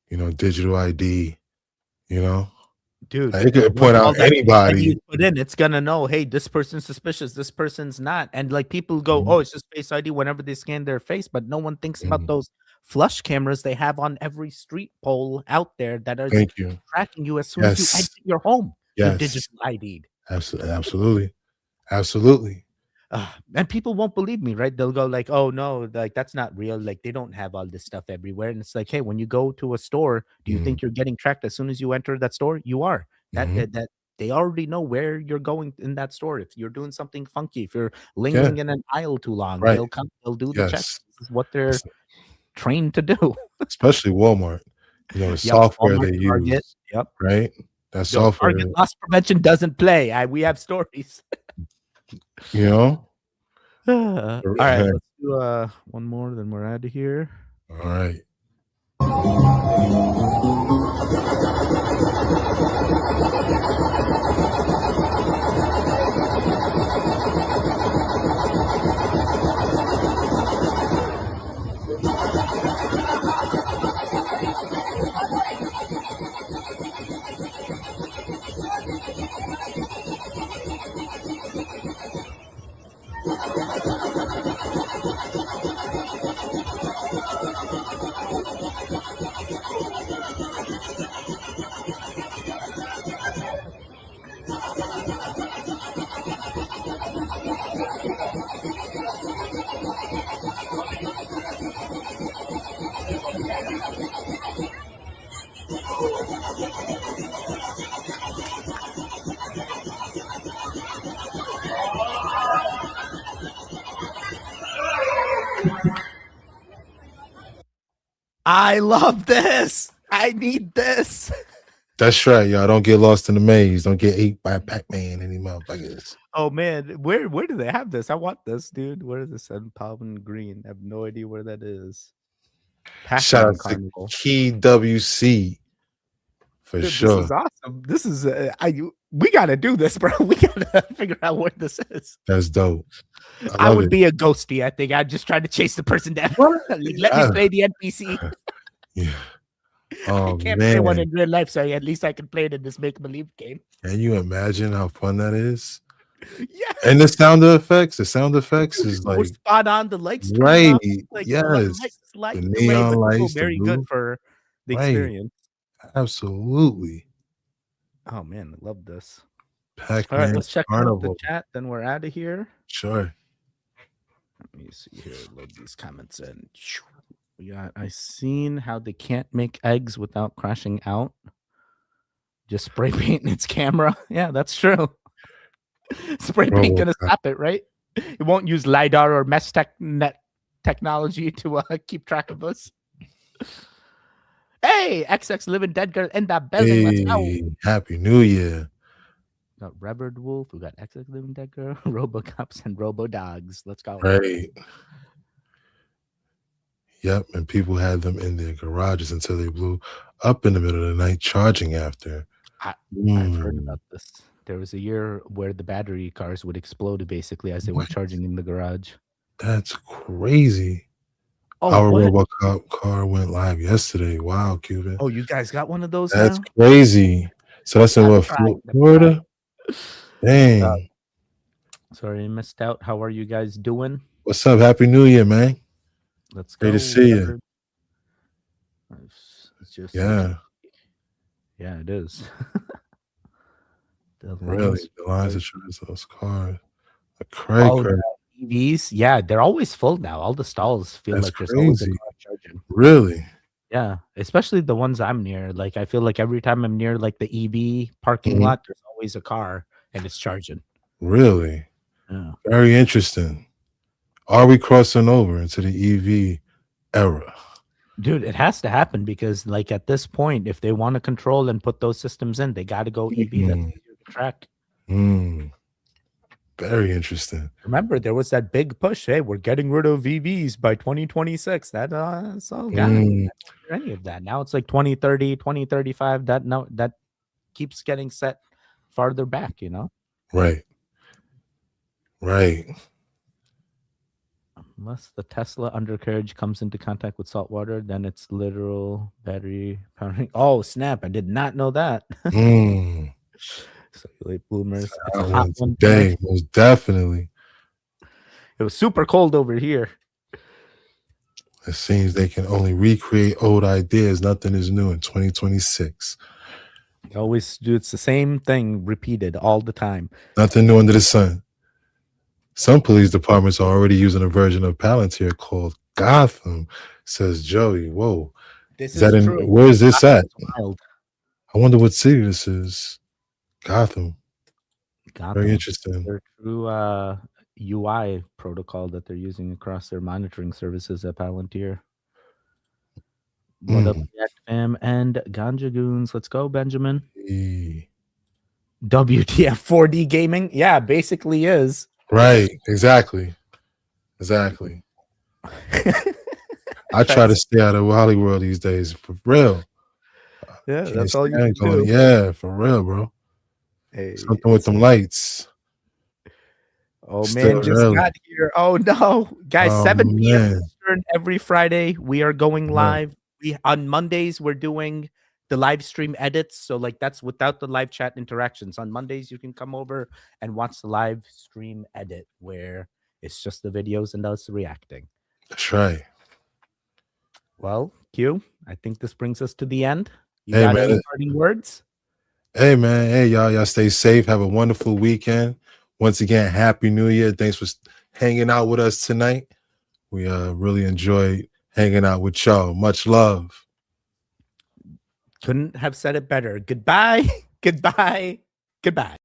you know, digital ID. You know, dude, like, it could point out anybody. You put in, it's gonna know, hey, this person's suspicious, this person's not, and like people go, oh, it's just Face ID whenever they scan their face, but no one thinks about those flush cameras they have on every street pole out there that are tracking you as soon as you exit your home. You're digital ID'd. Absolutely. And people won't believe me, right? They'll go like, oh no, like that's not real, like they don't have all this stuff everywhere. And it's like, hey, when you go to a store, do you think you're getting tracked as soon as you enter that store? You are. That they already know where you're going in that store. If you're doing something funky, if you're lingering in an aisle too long, they'll come, they'll do the checks. This is what they're trained to do. Especially Walmart. You know, the software Walmart, they use. Target, right? That software. Target loss prevention doesn't play. We have stories. You know? All right, let's do one more, then we're out of here. All right. I love this. I need this. That's right, y'all. Don't get lost in the maze. Don't get ate by Pac-Man any motherfuckers. Oh man, where do they have this? I want this, dude. Where is this? In Palm Green. I have no idea where that is. Shout out to Key WC for sure. This is awesome. This is we gotta do this, bro. We gotta figure out what this is. That's dope. I would be a ghosty. I think I'd just try to chase the person down. Let me play the NPC. Yeah. I can't play one in real life, so at least I can play it in this make-believe game. Can you imagine how fun that is? Yes. And the sound effects is We're like spot on. The lights turn right. on, like Yes. light The the way, neon but also lights, the very good blue. for the Right. experience. Absolutely. Oh man, I love this. All Pac-Man right, let's check out the Carnival. chat. Then we're out of here. Sure. Let me see here. Load these comments in. We got. I seen how they can't make eggs without crashing out. Just spray painting its camera. Yeah, that's true. Spray paint gonna RoboCop. stop it, right? It won't use lidar or mesh net technology to keep track of us. Hey, XX Living Dead Girl in that building. Let's go. Hey, Happy New Year. We got Revered Wolf. We got XX Living Dead Girl, Robocops, and Robo Dogs. Let's go. Right. Yep, and people had them in their garages until they blew up in the middle of the night charging after. I've heard about this. There was a year where the battery cars would explode basically as they were charging in the garage. That's crazy. Oh, Our what? RoboCop car went live yesterday. Wow, Cuban. Oh, you guys got one of those That's now? crazy. So that's in what, Florida? Dang. Sorry, I missed out. How are you guys doing? What's up? Happy New Year, man. Let's Great go. to see you. Revered. It's just Yeah. Yeah, it is. The Really? lines- The lines that shows those cars. Oh, Crazy. the EVs, yeah, they're always full now. All the stalls feel That's like there's always a crazy. car charging. Really? Yeah, especially the ones I'm near. Like I feel like every time I'm near like the EV parking Mhm. lot, there's always a car and it's charging. Really? Yeah. Very interesting. Are we crossing over into the EV era? Dude, it has to happen because like at this point, if they want to control and put those systems in, they got to go EV. That's easier to track. Very interesting. Remember, there was that big push. Hey, we're getting rid of EVs by 2026. That's all gone. I don't hear any of that. Now it's like 2030, 2035. That keeps getting set farther back, you know? Right. Right. Unless the Tesla undercarriage comes into contact with salt water, then it's literal battery powering. Oh, snap. I did not know that. So late bloomers. It's a hot one Dang, today. most definitely. It was super cold over here. It seems they can only recreate old ideas. Nothing is new in 2026. Always do it's the same thing repeated all the time. Nothing new under the sun. Some police departments are already using a version of Palantir called Gotham, says Joey. Whoa. This Is that is in true. where is this at? Gotham's wild. I wonder what city this is. Gotham. Very interesting. Their true UI protocol that they're using across their monitoring services at Palantir. What up, React Fam and Ganja Goons? Let's go, Benjamin. WTF 4D gaming? Yeah, basically is. Right. Exactly. Exactly. I try to stay out of Hollywood these days, for real. Yeah, Can't that's all you stand can going- do. Yeah, for real, bro. Hey, Something with them lights. Oh Still man, just early. got here. Oh no, guys, Oh, 7 p.m. man. Eastern every Friday. We are going Right. live. On Mondays, we're doing the live stream edits. So like that's without the live chat interactions. On Mondays, you can come over and watch the live stream edit where it's just the videos and us reacting. That's right. Well, Q, I think this brings us to the end. You Hey, got man. any parting words? Hey, man. Hey, y'all stay safe. Have a wonderful weekend. Once again, Happy New Year. Thanks for hanging out with us tonight. We really enjoyed hanging out with y'all. Much love. Couldn't have said it better. Goodbye. Goodbye. Goodbye.